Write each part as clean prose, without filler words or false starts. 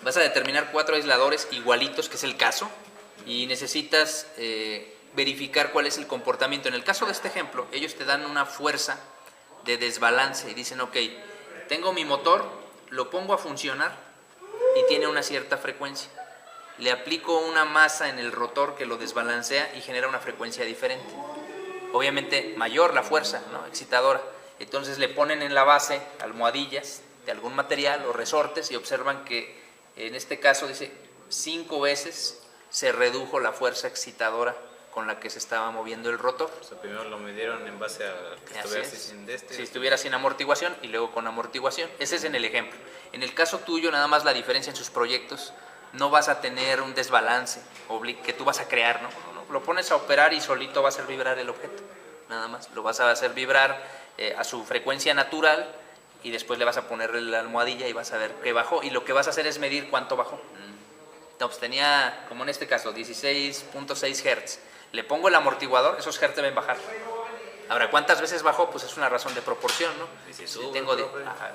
Vas a determinar 4 aisladores igualitos, que es el caso, y necesitas verificar cuál es el comportamiento. En el caso de este ejemplo, ellos te dan una fuerza de desbalance y dicen, ok, tengo mi motor, lo pongo a funcionar y tiene una cierta frecuencia. Le aplico una masa en el rotor que lo desbalancea y genera una frecuencia diferente. Obviamente mayor la fuerza, ¿no?, excitadora. Entonces le ponen en la base almohadillas de algún material o resortes y observan que en este caso dice 5 veces se redujo la fuerza excitadora con la que se estaba moviendo el rotor. O sea, primero lo midieron en base a que estuviera sin si estuviera sin amortiguación y luego con amortiguación. Ese es en el ejemplo. En el caso tuyo, nada más la diferencia en sus proyectos, no vas a tener un desbalance que tú vas a crear, ¿no? Lo pones a operar y solito va a hacer vibrar el objeto. Nada más. Lo vas a hacer vibrar a su frecuencia natural y después le vas a poner la almohadilla y vas a ver qué bajó. Y lo que vas a hacer es medir cuánto bajó. Entonces tenía, como en este caso, 16.6 Hz. Le pongo el amortiguador, esos Hz deben bajar. Ahora, ¿cuántas veces bajó? Pues es una razón de proporción, ¿no?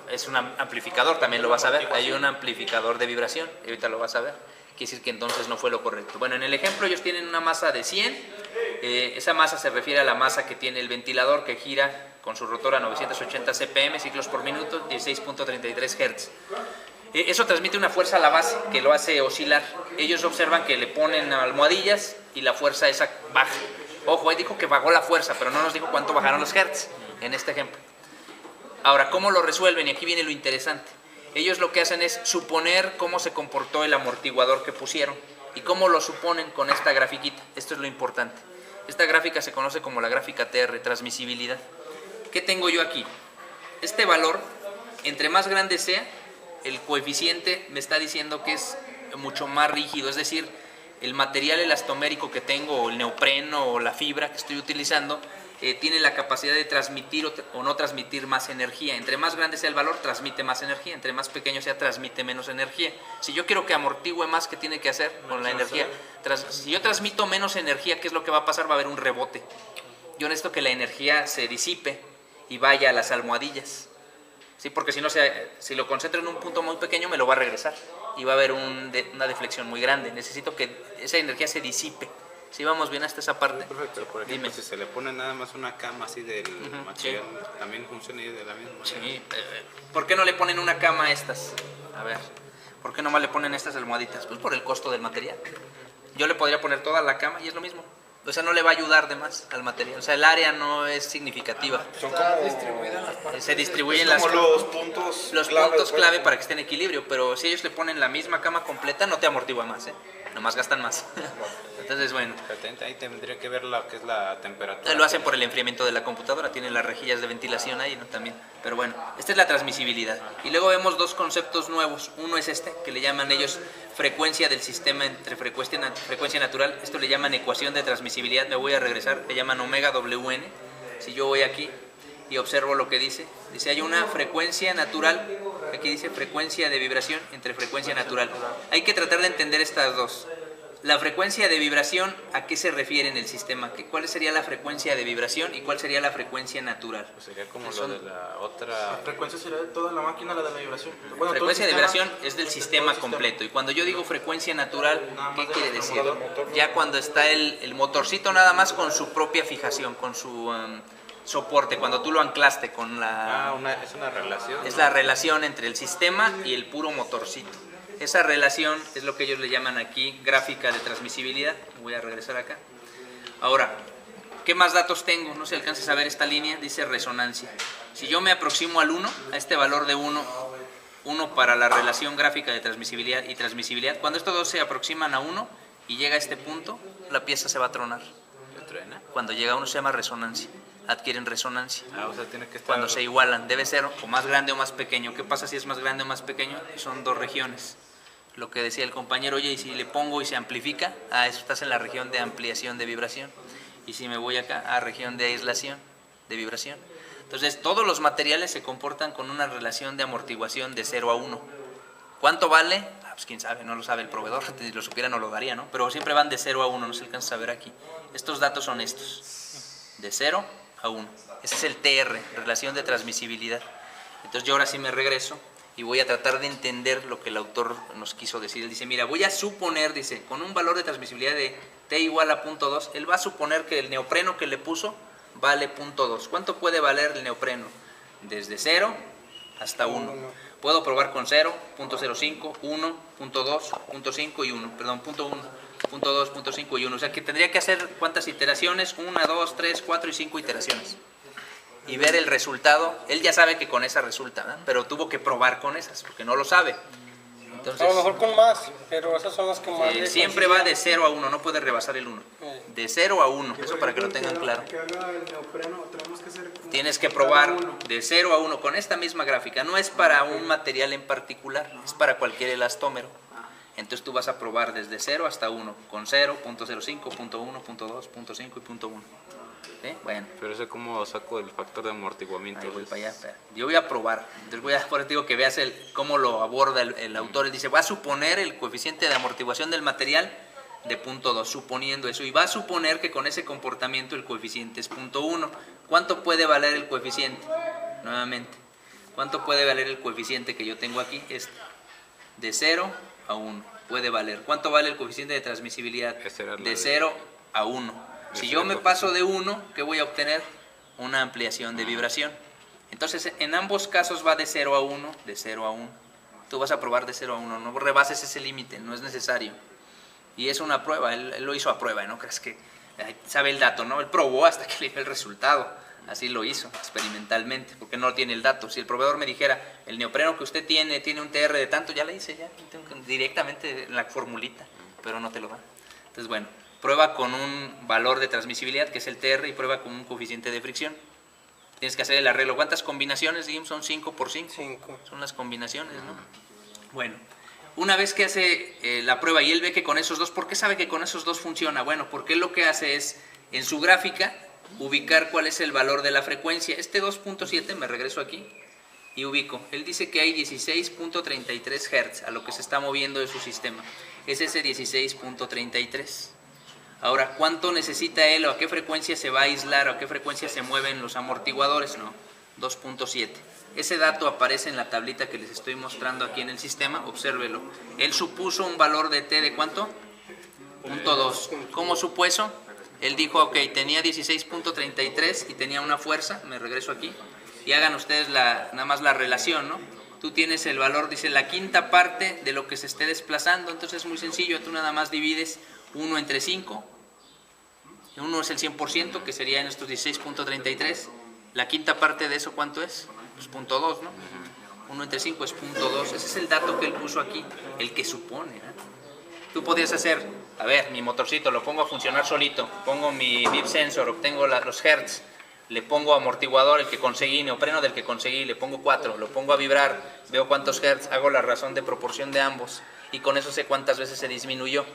Es un amplificador, también lo vas a ver. Hay un amplificador de vibración, y ahorita lo vas a ver. Quiere decir que entonces no fue lo correcto. Bueno, en el ejemplo ellos tienen una masa de 100. Esa masa se refiere a la masa que tiene el ventilador que gira con su rotor a 980 CPM, ciclos por minuto, 16.33 Hz. Eso transmite una fuerza a la base que lo hace oscilar. Ellos observan que le ponen almohadillas y la fuerza esa baja. Ojo, él dijo que bajó la fuerza, pero no nos dijo cuánto bajaron los hertz en este ejemplo. Ahora, ¿cómo lo resuelven? Y aquí viene lo interesante. Ellos lo que hacen es suponer cómo se comportó el amortiguador que pusieron. ¿Y cómo lo suponen? Con esta grafiquita. Esto es lo importante. Esta gráfica se conoce como la gráfica TR, transmisibilidad. ¿Qué tengo yo aquí? Este valor, entre más grande sea, el coeficiente me está diciendo que es mucho más rígido, es decir, el material elastomérico que tengo, o el neopreno, o la fibra que estoy utilizando, tiene la capacidad de transmitir o no transmitir más energía. Entre más grande sea el valor, transmite más energía. Entre más pequeño sea, transmite menos energía. Si yo quiero que amortigüe más, ¿qué tiene que hacer con la energía? Si yo transmito menos energía, ¿qué es lo que va a pasar? Va a haber un rebote. Yo necesito que la energía se disipe y vaya a las almohadillas. ¿Sí? Porque si no, si lo concentro en un punto muy pequeño, me lo va a regresar y va a haber una deflexión muy grande. Necesito que esa energía se disipe. ¿Sí vamos bien hasta esa parte? Perfecto. Por ejemplo, si se le pone nada más una cama así del material, sí, también funciona de la misma manera. Sí. ¿Por qué no le ponen una cama a estas? A ver, ¿por qué nomás le ponen estas almohaditas? Pues por el costo del material. Yo le podría poner toda la cama y es lo mismo. O sea, no le va a ayudar de más al material. O sea, el área no es significativa. Son como distribuidas las partes. Se distribuyen como los puntos clave para que esté en equilibrio. Pero si ellos le ponen la misma cama completa, no te amortigua más, nomás gastan más. Entonces, bueno. Ahí tendría que ver lo que es la temperatura. Lo hacen por el enfriamiento de la computadora. Tienen las rejillas de ventilación ahí, ¿no? También. Pero bueno, esta es la transmisibilidad. Y luego vemos dos conceptos nuevos. Uno es este, que le llaman ellos frecuencia del sistema entre frecuencia natural. Esto le llaman ecuación de transmisibilidad. Me voy a regresar. Le llaman omega WN. Si yo voy aquí y observo lo que dice, hay una frecuencia natural. Aquí dice frecuencia de vibración entre frecuencia natural. Hay que tratar de entender estas dos. La frecuencia de vibración, ¿a qué se refiere en el sistema? ¿Cuál sería la frecuencia de vibración y cuál sería la frecuencia natural? Pues sería como lo de la otra... La frecuencia sería de toda la máquina, la de la vibración. Bueno, frecuencia de vibración es del sistema completo. Y cuando yo digo frecuencia natural, ¿qué quiere decir? Ya cuando está el motorcito nada más con su propia fijación, con su soporte, cuando tú lo anclaste con la... es una relación. Es la relación entre el sistema y el puro motorcito. Esa relación es lo que ellos le llaman aquí gráfica de transmisibilidad. Voy a regresar acá. Ahora, ¿qué más datos tengo? No se alcanza a saber esta línea, dice resonancia. Si yo me aproximo al 1, a este valor de 1 para la relación gráfica de transmisibilidad y transmisibilidad, cuando estos dos se aproximan a 1 y llega a este punto, la pieza se va a tronar. ¿Truena? Cuando llega a 1 se llama resonancia. Adquieren resonancia. O sea, tiene que estar... Cuando se igualan, debe ser o más grande o más pequeño. ¿Qué pasa si es más grande o más pequeño? Son dos regiones. Lo que decía el compañero, oye, y si le pongo y se amplifica, eso estás en la región de ampliación de vibración. Y si me voy acá a región de aislación de vibración. Entonces, todos los materiales se comportan con una relación de amortiguación de 0 a 1. ¿Cuánto vale? Pues quién sabe, no lo sabe el proveedor. Si lo supiera no lo daría, ¿no? Pero siempre van de 0 a 1, no se alcanza a ver aquí. Estos datos son estos. De 0 a 1. Ese es el TR, relación de transmisibilidad. Entonces yo ahora sí me regreso y voy a tratar de entender lo que el autor nos quiso decir. Él dice, mira, voy a suponer, dice, con un valor de transmisibilidad de T igual a 0.2, él va a suponer que el neopreno que le puso vale 0.2. ¿Cuánto puede valer el neopreno? Desde 0 hasta 1. Puedo probar con 0, 0.05, 1, 0.2, 0.5 y 1, perdón, 0.1, 0.2, 0.5 y 1. O sea que tendría que hacer ¿cuántas iteraciones? 1, 2, 3, 4 y 5 iteraciones. Y ver el resultado. Él ya sabe que con esa resulta, ¿no? Pero tuvo que probar con esas, porque no lo sabe. Entonces, A lo mejor con más, pero esas son las que más le siempre va de 0 a 1, no puede rebasar el 1. De 0 a 1, eso para que lo tengan claro. Que haga el neopreno, tenemos que hacer Tienes que probar de 0 a 1 con esta misma gráfica. No es para un material en particular, es para cualquier elastómero. Entonces tú vas a probar desde 0 hasta 1, con 0, 0.05, 0.1, 0.2, 0.5 y 0.1. ¿Sí? Bueno. Pero eso cómo saco el factor de amortiguamiento. Ahí voy para allá, espera. Yo voy a probar. Entonces voy a, por eso digo que veas cómo lo aborda el autor. Él dice, va a suponer el coeficiente de amortiguación del material de 0.2, suponiendo eso. Y va a suponer que con ese comportamiento el coeficiente es 0.1. ¿Cuánto puede valer el coeficiente? Nuevamente. ¿Cuánto puede valer el coeficiente que yo tengo aquí? Este. De 0 a 1. Puede valer. ¿Cuánto vale el coeficiente de transmisibilidad? De 0 a 1. Si yo me paso de 1, ¿qué voy a obtener? Una ampliación de vibración. Entonces, en ambos casos va de 0 a 1, de 0 a 1. Tú vas a probar de 0 a 1, no rebases ese límite, no es necesario. Y es una prueba, él lo hizo a prueba, ¿no? Crees que sabe el dato, ¿no? Él probó hasta que le dio el resultado. Así lo hizo, experimentalmente, porque no tiene el dato. Si el proveedor me dijera, el neopreno que usted tiene un TR de tanto, ya le hice, ya directamente en la formulita, pero no te lo da. Entonces, bueno. Prueba con un valor de transmisibilidad, que es el TR, y prueba con un coeficiente de fricción. Tienes que hacer el arreglo. ¿Cuántas combinaciones? Son 5 por 5. 5. Son las combinaciones, ¿no? Bueno, una vez que hace la prueba y él ve que con esos dos, ¿por qué sabe que con esos dos funciona? Bueno, porque él lo que hace es, en su gráfica, ubicar cuál es el valor de la frecuencia. Este 2.7, me regreso aquí, y ubico. Él dice que hay 16.33 Hz a lo que se está moviendo de su sistema. Es ese 16.33. Ahora, ¿cuánto necesita él o a qué frecuencia se va a aislar o a qué frecuencia se mueven los amortiguadores? No, 2.7. Ese dato aparece en la tablita que les estoy mostrando aquí en el sistema, obsérvelo. Él supuso un valor de T de ¿cuánto? 0.2. ¿Cómo supo eso? Él dijo, ok, tenía 16.33 y tenía una fuerza, me regreso aquí, y hagan ustedes nada más la relación, ¿no? Tú tienes el valor, dice, la quinta parte de lo que se esté desplazando, entonces es muy sencillo, tú nada más divides 1 entre 5, 1 es el 100%, que sería en estos 16.33, la quinta parte de eso, ¿cuánto es? Pues 0.2, ¿no? 1 entre 5 es 0.2, ese es el dato que él puso aquí, el que supone, ¿no? Tú podrías hacer, a ver, mi motorcito lo pongo a funcionar solito, pongo mi bip sensor, obtengo los hertz, le pongo amortiguador, el que conseguí, neopreno del que conseguí, le pongo 4, lo pongo a vibrar, veo cuántos hertz, hago la razón de proporción de ambos y con eso sé cuántas veces se disminuyó.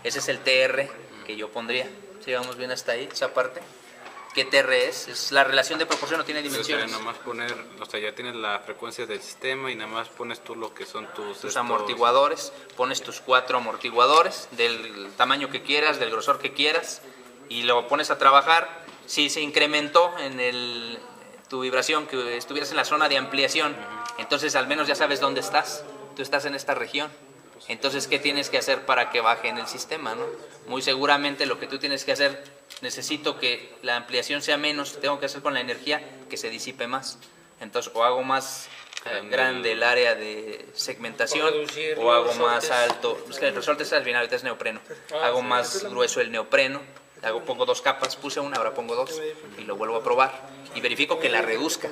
Ese es el TR que yo pondría. Si vamos bien hasta ahí, esa parte. ¿Qué TR es? Es la relación de proporción, no tiene dimensiones. Nada más poner, o sea, ya tienes la frecuencia del sistema y nada más pones tú lo que son tus amortiguadores, pones tus 4 amortiguadores del tamaño que quieras, del grosor que quieras y lo pones a trabajar. Si se incrementó en tu vibración, que estuvieras en la zona de ampliación, entonces al menos ya sabes dónde estás. Tú estás en esta región. Entonces, ¿qué tienes que hacer para que baje en el sistema, no? Muy seguramente lo que tú tienes que hacer, necesito que la ampliación sea menos, tengo que hacer con la energía que se disipe más. Entonces, o hago más grande el área de segmentación, o hago más alto, es que el resorte es al final, es neopreno, hago más grueso el neopreno, pongo 2 capas, puse una, ahora pongo 2, y lo vuelvo a probar, y verifico que la reduzca,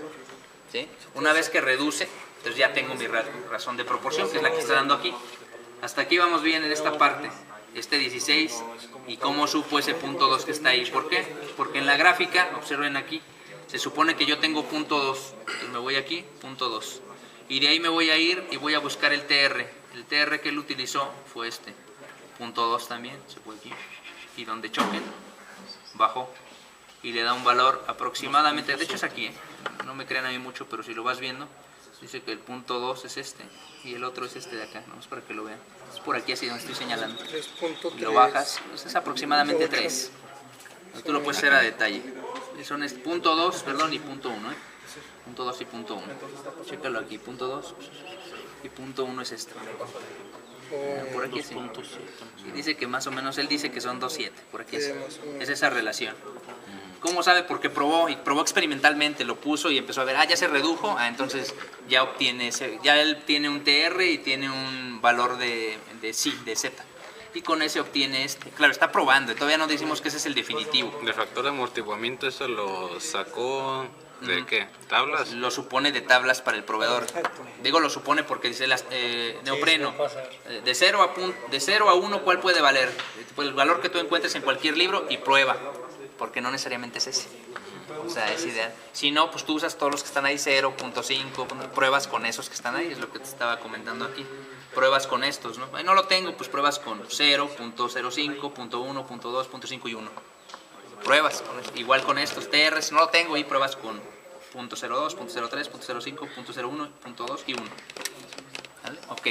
¿sí? Una vez que reduce, entonces ya tengo mi razón de proporción, que es la que está dando aquí. Hasta aquí vamos bien en esta parte, este 16, y cómo supo ese 0.2 que está ahí. ¿Por qué? Porque en la gráfica, observen aquí, se supone que yo tengo 0.2, entonces me voy aquí, 0.2, y de ahí me voy a ir y voy a buscar el TR. El TR que él utilizó fue este, 0.2 también, se fue aquí, y donde choquen, bajó, y le da un valor aproximadamente, de hecho es aquí, no me crean a mí mucho, pero si lo vas viendo, dice que el 0.2 es este y el otro es este de acá, vamos para que lo vean. Es por aquí así donde estoy señalando. 3.3. Y lo bajas, pues es aproximadamente 3. Tú lo puedes hacer a detalle. Son 0.2, perdón, y 0.1. Punto 2 y punto 1. Chécalo aquí, punto 2 y punto 1 es este. Por aquí sí. Y dice que más o menos, él dice que son 2.7. Por aquí sí. Es esa relación. ¿Cómo sabe? Porque probó, y probó experimentalmente, lo puso y empezó a ver, ya se redujo, entonces ya obtiene, ya él tiene un TR y tiene un valor de Z. Y con ese obtiene este. Claro, está probando, todavía no decimos que ese es el definitivo. ¿De factor de amortiguamiento eso lo sacó de qué? ¿Tablas? Lo supone de tablas para el proveedor. Digo lo supone porque dice neopreno. De 0 a 1, ¿cuál puede valer? Pues el valor que tú encuentres en cualquier libro y prueba. Porque no necesariamente es ese. O sea, es ideal. Si no, pues tú usas todos los que están ahí, 0.5, pruebas con esos que están ahí, es lo que te estaba comentando aquí. Pruebas con estos, ¿no? No lo tengo, pues pruebas con 0, .05, .1, .2, .5 y 1. Pruebas, igual con estos TRs, no lo tengo, y pruebas con .02, .03, .05, .01, .2 y 1. ¿Vale? Ok.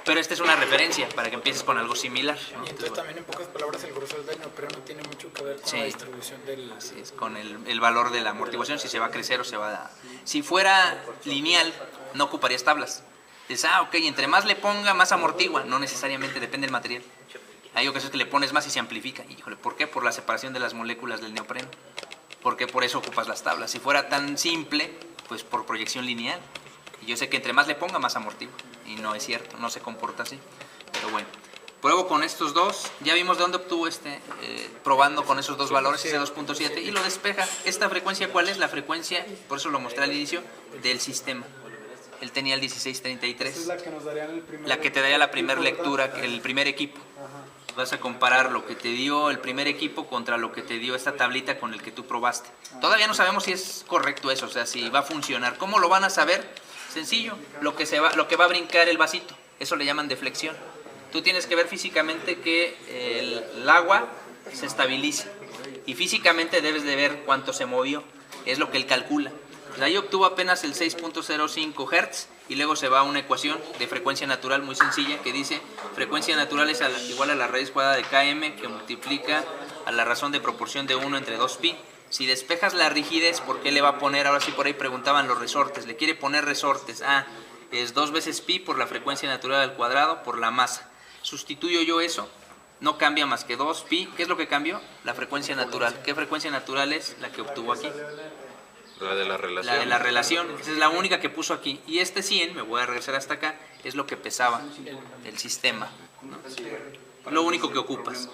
Pero esta es una referencia para que empieces con algo similar, ¿no? Y entonces también en pocas palabras el grosor del neopreno tiene mucho que ver con la distribución del... Así es, con el valor de la amortiguación, si se va a crecer o se va a... Si fuera lineal, no ocuparías tablas. Dices, ok, entre más le ponga, más amortigua. No necesariamente, depende del material. Hay ocasiones que le pones más y se amplifica. Híjole, ¿por qué? Por la separación de las moléculas del neopreno. ¿Por qué? Por eso ocupas las tablas. Si fuera tan simple, pues por proyección lineal. Y yo sé que entre más le ponga, más amortigua. Y no es cierto, no se comporta así. Pero bueno, pruebo con estos dos. Ya vimos de dónde obtuvo probando con esos dos valores, ese 2.7, y lo despeja. ¿Esta frecuencia cuál es? La frecuencia, por eso lo mostré al inicio, del sistema. Él tenía el 1633. Es la que nos darían el primer... La que te daría la primera lectura, el primer equipo. Vas a comparar lo que te dio el primer equipo contra lo que te dio esta tablita con el que tú probaste. Todavía no sabemos si es correcto eso, o sea, si va a funcionar. ¿Cómo lo van a saber? Sencillo, lo que va a brincar el vasito, eso le llaman deflexión. Tú tienes que ver físicamente que el agua se estabilice y físicamente debes de ver cuánto se movió, es lo que él calcula. Pues ahí obtuvo apenas el 6.05 Hz y luego se va a una ecuación de frecuencia natural muy sencilla que dice frecuencia natural es igual a la raíz cuadrada de km que multiplica a la razón de proporción de 1 entre 2pi. Si despejas la rigidez, ¿por qué le va a poner? Ahora sí, por ahí preguntaban los resortes. Le quiere poner resortes. Es 2 veces pi por la frecuencia natural al cuadrado por la masa. Sustituyo yo eso. No cambia más que 2pi. ¿Qué es lo que cambió? La frecuencia natural. ¿Qué frecuencia natural es la que obtuvo aquí? La de la relación. La de la relación. Esa es la única que puso aquí. Y este 100, me voy a regresar hasta acá, es lo que pesaba el sistema, ¿no? Lo único que ocupas.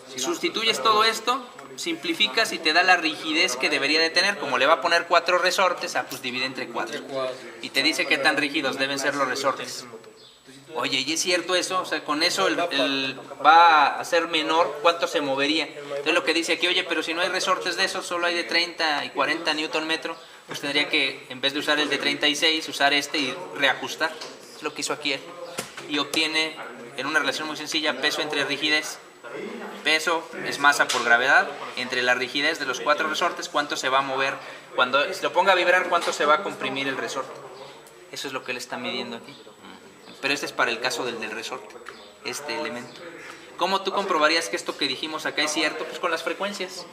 Si sustituyes todo esto, simplificas y te da la rigidez que debería de tener. Como le va a poner 4 resortes, pues divide entre 4. Y te dice qué tan rígidos deben ser los resortes. Oye, ¿y es cierto eso? O sea, con eso va a ser menor, ¿cuánto se movería? Entonces lo que dice aquí, oye, pero si no hay resortes de esos, solo hay de 30 y 40 Newton metro, pues tendría que, en vez de usar el de 36, usar este y reajustar. Es lo que hizo aquí él. Y obtiene, en una relación muy sencilla, peso entre rigidez. Peso es masa por gravedad, entre la rigidez de los 4 resortes, cuánto se va a mover. Cuando se lo ponga a vibrar, cuánto se va a comprimir el resorte. Eso es lo que él está midiendo aquí. Pero este es para el caso del resorte, este elemento. ¿Cómo tú comprobarías que esto que dijimos acá es cierto? Pues con las frecuencias.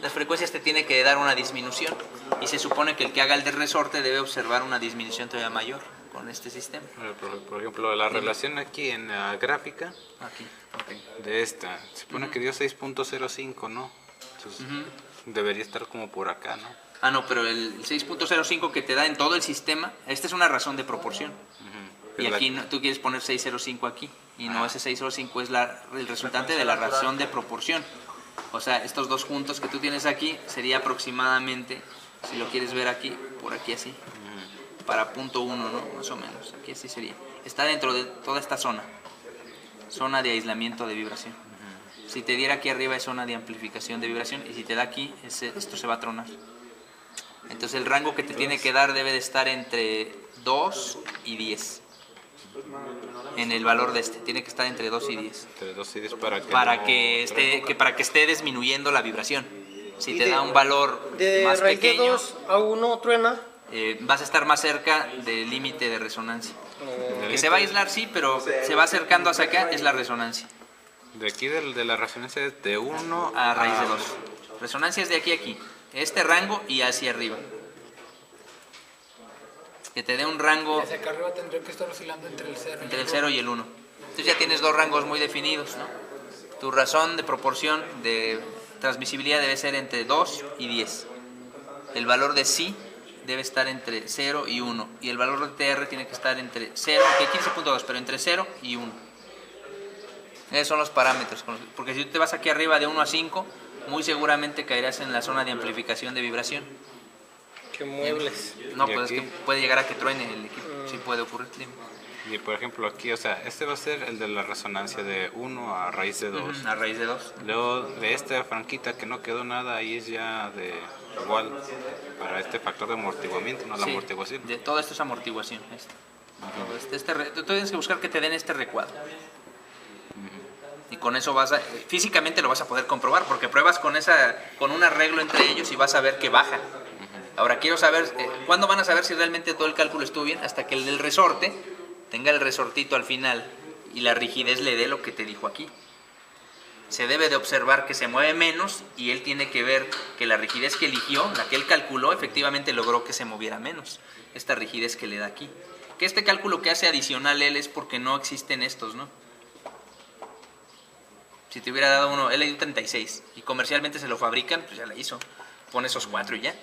Las frecuencias te tiene que dar una disminución. Y se supone que el que haga el del resorte debe observar una disminución todavía mayor con este sistema. Por ejemplo, la relación aquí en la gráfica Aquí, ok. de esta, se supone que dio 6.05, ¿no? Entonces, debería estar como por acá, ¿no? No, pero el 6.05 que te da en todo el sistema, esta es una razón de proporción. Y aquí tú quieres poner 605 aquí, y no, ese 605 es el resultante de la razón de proporción. O sea, estos dos juntos que tú tienes aquí sería aproximadamente, si lo quieres ver aquí, por aquí así, para punto 1, ¿no? Más o menos, aquí así sería. Está dentro de toda esta zona de aislamiento de vibración. Si te diera aquí arriba es zona de amplificación de vibración, y si te da aquí, esto se va a tronar. Entonces el rango que te tiene que dar debe de estar entre 2 y 10. En el valor de este, tiene que estar entre 2 y 10. Entre 2 y 10 para que esté disminuyendo la vibración. Si te da un valor más raíz pequeño, de 2 a 1 truena. Vas a estar más cerca del límite de resonancia. Que se va a aislar, sí, pero se va acercando hacia acá, es la resonancia. De aquí de la resonancia es de 1 A raíz de 2. Resonancia es de aquí a aquí. Este rango y hacia arriba. que te dé un rango Hacia acá arriba tendría que estar oscilando entre el 0 entre el 0 y el 1. Entonces ya tienes dos rangos muy definidos, ¿no? Tu razón de proporción de transmisibilidad debe ser entre 2 y 10. El valor de psi debe estar entre 0 y 1. Y el valor de TR tiene que estar entre 0, que 15.2, pero entre 0 y 1. Esos son los parámetros. Porque si te vas aquí arriba de 1 a 5, muy seguramente caerás en la zona de amplificación de vibración. ¿Qué muebles? No, ¿Y pues es aquí? que puede llegar a que truene el equipo. Sí puede ocurrir. Dime. Y por ejemplo aquí, o sea, este va a ser el de la resonancia de 1 a raíz de 2. A raíz de 2. Luego de esta franquita que no quedó nada, ahí es ya de igual para este factor de amortiguamiento, no la Sí, amortiguación. de todo esto es amortiguación. Tú tienes que buscar que te den este recuadro. Y con eso físicamente lo vas a poder comprobar, porque pruebas con un arreglo entre ellos y vas a ver que baja. Ahora quiero saber, ¿cuándo van a saber si realmente todo el cálculo estuvo bien? Hasta que el del resorte tenga el resortito al final y la rigidez le dé lo que te dijo aquí. Se debe de observar que se mueve menos y él tiene que ver que la rigidez que eligió, la que él calculó, efectivamente logró que se moviera menos. Esta rigidez que le da aquí. Que este cálculo que hace adicional él es porque no existen estos, ¿no? Si te hubiera dado uno, él le dio 36 y comercialmente se lo fabrican, pues ya la hizo. Pone esos 4 y ya.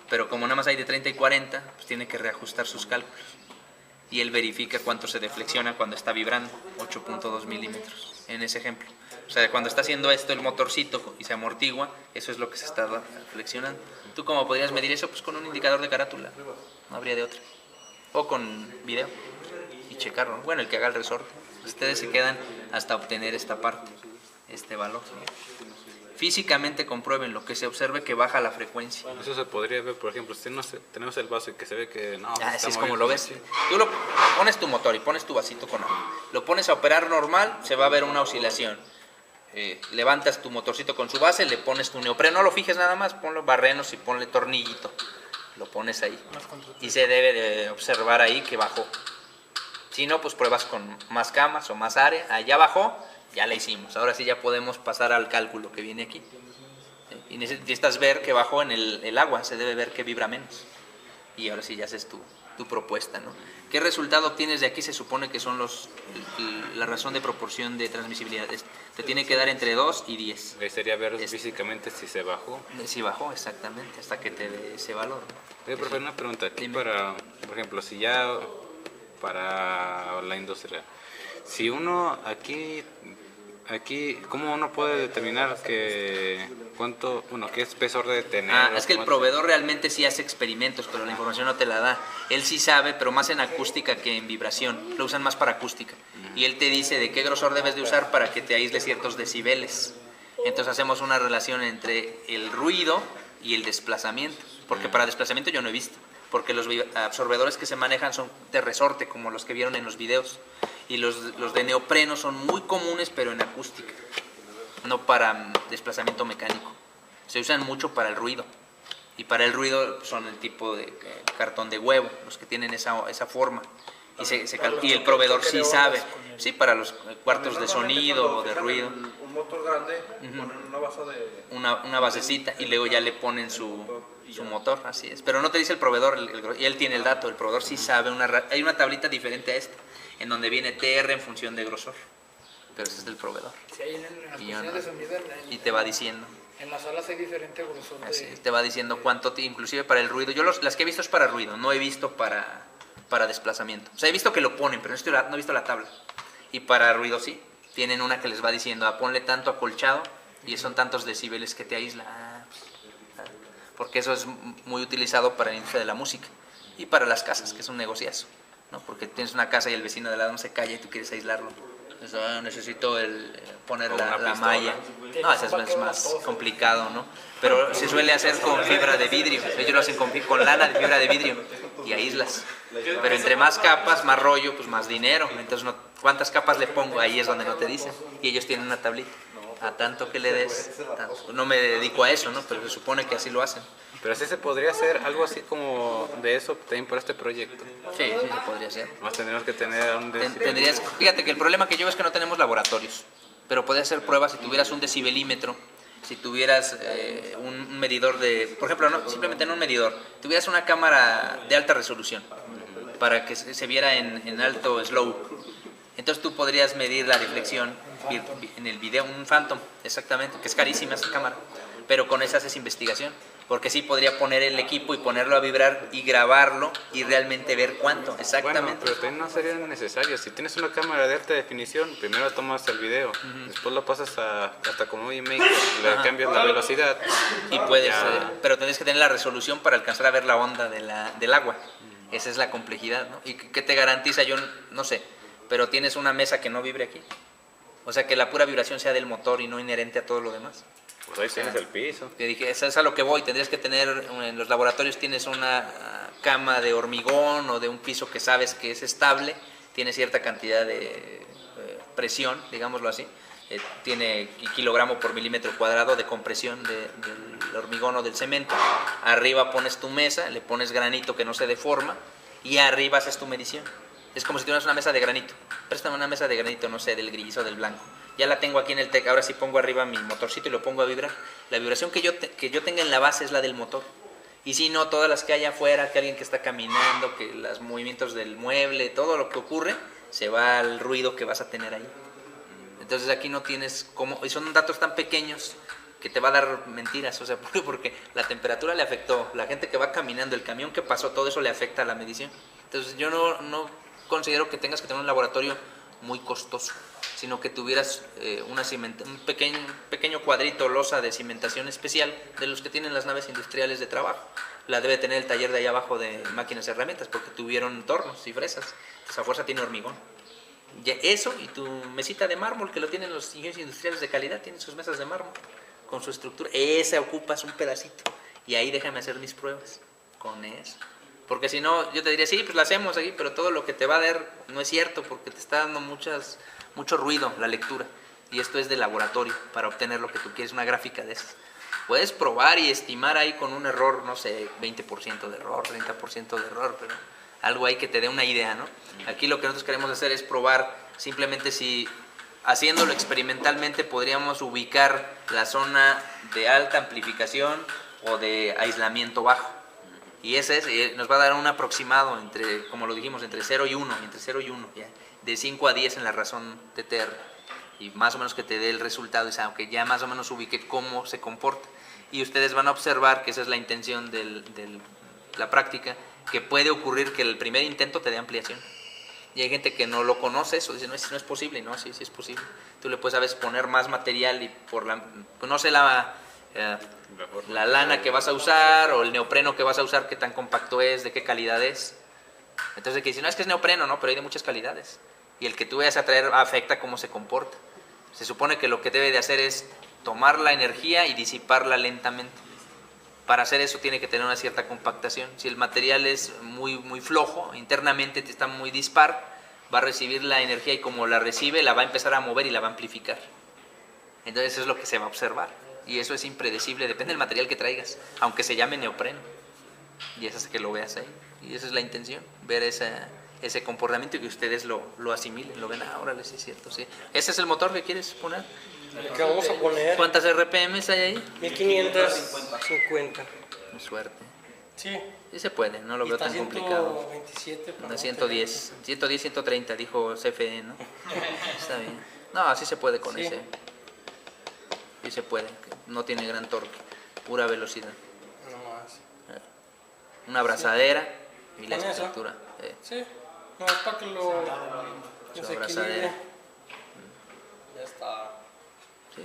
Pero como nada más hay de 30 y 40, pues tiene que reajustar sus cálculos. Y él verifica cuánto se deflexiona cuando está vibrando, 8.2 milímetros, en ese ejemplo. O sea, cuando está haciendo esto el motorcito y se amortigua, eso es lo que se está flexionando. ¿Tú cómo podrías medir eso? Pues con un indicador de carátula, no habría de otra. O con video y checarlo. Bueno, el que haga el resorte. Ustedes se quedan hasta obtener esta parte, este valor. Físicamente comprueben lo que se observe que baja la frecuencia. Eso se podría ver, por ejemplo, si tenemos el vaso y que se ve que no, Así está es como moviendo lo ves. así. Tú pones tu motor y pones tu vasito con agua. Lo pones a operar normal, se va a ver una oscilación. Levantas tu motorcito con su base, le pones tu neopreno, no lo fijes nada más, ponle barrenos y ponle tornillito. Lo pones ahí. Y se debe de observar ahí que bajó. Si no, pues pruebas con más camas o más área. Allá bajó, ya la hicimos. Ahora sí ya podemos pasar al cálculo que viene aquí. Y necesitas ver que bajó en el agua, se debe ver que vibra menos. Y ahora sí ya haces tu propuesta, ¿no? ¿Qué resultado obtienes de aquí? Se supone que son la razón de proporción de transmisibilidad. Te tiene que dar entre 2 y 10. Ahí sería ver físicamente si se bajó. Si bajó, exactamente, hasta que te dé ese valor, ¿no? Oye, profe, una pregunta aquí Dime. por ejemplo, si ya para la industria, si uno aquí, ¿cómo uno puede determinar qué espesor debe tener? Es que el proveedor realmente sí hace experimentos, pero la información no te la da. Él sí sabe, pero más en acústica que en vibración. Lo usan más para acústica. Y él te dice de qué grosor debes de usar para que te aísle ciertos decibeles. Entonces hacemos una relación entre el ruido y el desplazamiento. Porque para desplazamiento yo no he visto. Porque los absorbedores que se manejan son de resorte, como los que vieron en los videos. Y los de neopreno son muy comunes, pero en acústica, no para desplazamiento mecánico. Se usan mucho para el ruido. Y para el ruido son el tipo de cartón de huevo, los que tienen esa forma. Y el proveedor sí sabe. Sí, para los cuartos de sonido o de ruido. Un motor grande, ponen una base de... Una basecita y luego ya le ponen su motor, así es. Pero no te dice el proveedor, y él tiene el dato, el proveedor sí sabe. Hay una tablita diferente a esta, en donde viene TR en función de grosor. Pero ese es del proveedor. Sí, ahí en las Y yo estaciones no. de sonido, Y te va diciendo. en las salas hay diferente grosor Así de... es, te va diciendo cuánto, inclusive para el ruido. Yo las que he visto es para ruido, no he visto para desplazamiento. O sea, he visto que lo ponen, pero no he visto la tabla. Y para ruido sí, tienen una que les va diciendo, ponle tanto acolchado y son tantos decibeles que te aísla. Porque eso es muy utilizado para la industria de la música y para las casas, que es un negociazo, ¿no? Porque tienes una casa y el vecino de al lado no se calla y tú quieres aislarlo. Entonces, necesito poner la malla. No, eso es más complicado, ¿no? Pero se suele hacer con fibra de vidrio. Ellos lo hacen con lana de fibra de vidrio y aíslas. Pero entre más capas, más rollo, pues más dinero. Entonces, ¿cuántas capas le pongo? Ahí es donde no te dicen. Y ellos tienen una tablita. A tanto que le des, tanto. No me dedico a eso, ¿no? Pero se supone que así lo hacen. Pero sí se podría hacer algo así como de eso también para este proyecto. Sí, sí se podría hacer. Más tendríamos que tener un Fíjate que el problema que yo es que no tenemos laboratorios, pero podrías hacer pruebas si tuvieras un decibelímetro, si tuvieras un medidor de, por ejemplo, simplemente no un medidor, tuvieras una cámara de alta resolución para que se viera en alto slope. Entonces tú podrías medir la reflexión en el video, un Phantom, exactamente, que es carísima esa cámara, pero con esa haces investigación, porque sí podría poner el equipo y ponerlo a vibrar y grabarlo y realmente ver cuánto, exactamente. Bueno, pero también no sería necesario. Si tienes una cámara de alta definición, primero tomas el video, después lo pasas hasta con Movie Maker, le cambias la velocidad. Y puedes, pero tendrías que tener la resolución para alcanzar a ver la onda del agua. Esa es la complejidad, ¿no? ¿Y qué te garantiza? Yo no sé, pero tienes una mesa que no vibre aquí. O sea, que la pura vibración sea del motor y no inherente a todo lo demás. Pues ahí tienes el piso. Te dije, eso es a lo que voy. Tendrías que tener, en los laboratorios tienes una cama de hormigón o de un piso que sabes que es estable, tiene cierta cantidad de presión, digámoslo así, tiene kilogramo por milímetro cuadrado de compresión del hormigón o del cemento. Arriba pones tu mesa, le pones granito que no se deforma y arriba haces tu medición. Es como si tuvieras una mesa de granito. Préstame una mesa de granito, no sé, del gris o del blanco. Ya la tengo aquí en el TEC. Ahora sí pongo arriba mi motorcito y lo pongo a vibrar. La vibración que yo tenga en la base es la del motor. Y si no, todas las que hay afuera, que alguien que está caminando, que los movimientos del mueble, todo lo que ocurre, se va al ruido que vas a tener ahí. Entonces aquí no tienes cómo... Y son datos tan pequeños que te va a dar mentiras. O sea, porque la temperatura le afectó. La gente que va caminando, el camión que pasó, todo eso le afecta a la medición. Entonces yo no considero que tengas que tener un laboratorio muy costoso, sino que tuvieras un pequeño cuadrito, losa de cimentación especial de los que tienen las naves industriales de trabajo. La debe tener el taller de allá abajo de máquinas y herramientas, porque tuvieron tornos y fresas. Esa fuerza tiene hormigón. Eso y tu mesita de mármol, que lo tienen los ingenieros industriales de calidad, tienen sus mesas de mármol con su estructura. Esa ocupas un pedacito y ahí déjame hacer mis pruebas con eso. Porque si no, yo te diría, sí, pues la hacemos aquí, pero todo lo que te va a dar no es cierto, porque te está dando mucho ruido la lectura. Y esto es de laboratorio, para obtener lo que tú quieres, una gráfica de esas. Puedes probar y estimar ahí con un error, no sé, 20% de error, 30% de error, pero algo ahí que te dé una idea, ¿no? Aquí lo que nosotros queremos hacer es probar simplemente si, haciéndolo experimentalmente, podríamos ubicar la zona de alta amplificación o de aislamiento bajo. Y ese nos va a dar un aproximado entre, como lo dijimos, entre 0 y 1, ya, de 5 a 10 en la razón TTR. Y más o menos que te dé el resultado, aunque ya más o menos ubique cómo se comporta. Y ustedes van a observar que esa es la intención de la práctica, que puede ocurrir que el primer intento te dé ampliación. Y hay gente que no lo conoce, eso dice, no es posible, no, sí es posible. Tú le puedes a veces poner más material y conoce la lana que vas a usar o el neopreno que vas a usar, qué tan compacto es, de qué calidad es. Entonces que dice, no, es que es neopreno, no, pero hay de muchas calidades. Y el que tú vayas a traer afecta cómo se comporta. Se supone que lo que debe de hacer es tomar la energía y disiparla lentamente. Para hacer eso tiene que tener una cierta compactación. Si el material es muy flojo, internamente está muy dispar, va a recibir la energía y como la recibe, la va a empezar a mover y la va a amplificar. Entonces eso es lo que se va a observar. Y eso es impredecible, depende del material que traigas, aunque se llame neopreno. Y eso es que lo veas ahí. Y esa es la intención, ver ese comportamiento y que ustedes lo asimilen, lo ven, órale, sí es cierto, sí. ¿Ese es el motor que quieres poner? El que vamos a poner. ¿Cuántas RPMs hay ahí? 1550. Suerte. Sí. Sí se puede, no lo veo tan complicado. 127. No, 110, 130 dijo CFE, ¿no? Está bien. No, así se puede con ese. Sí se puede, no tiene gran torque, pura velocidad. No más. Una abrazadera y la ¿Con eso? estructura. Sí. No, es para que lo Su desequilibre. abrazadera. Ya está. Sí.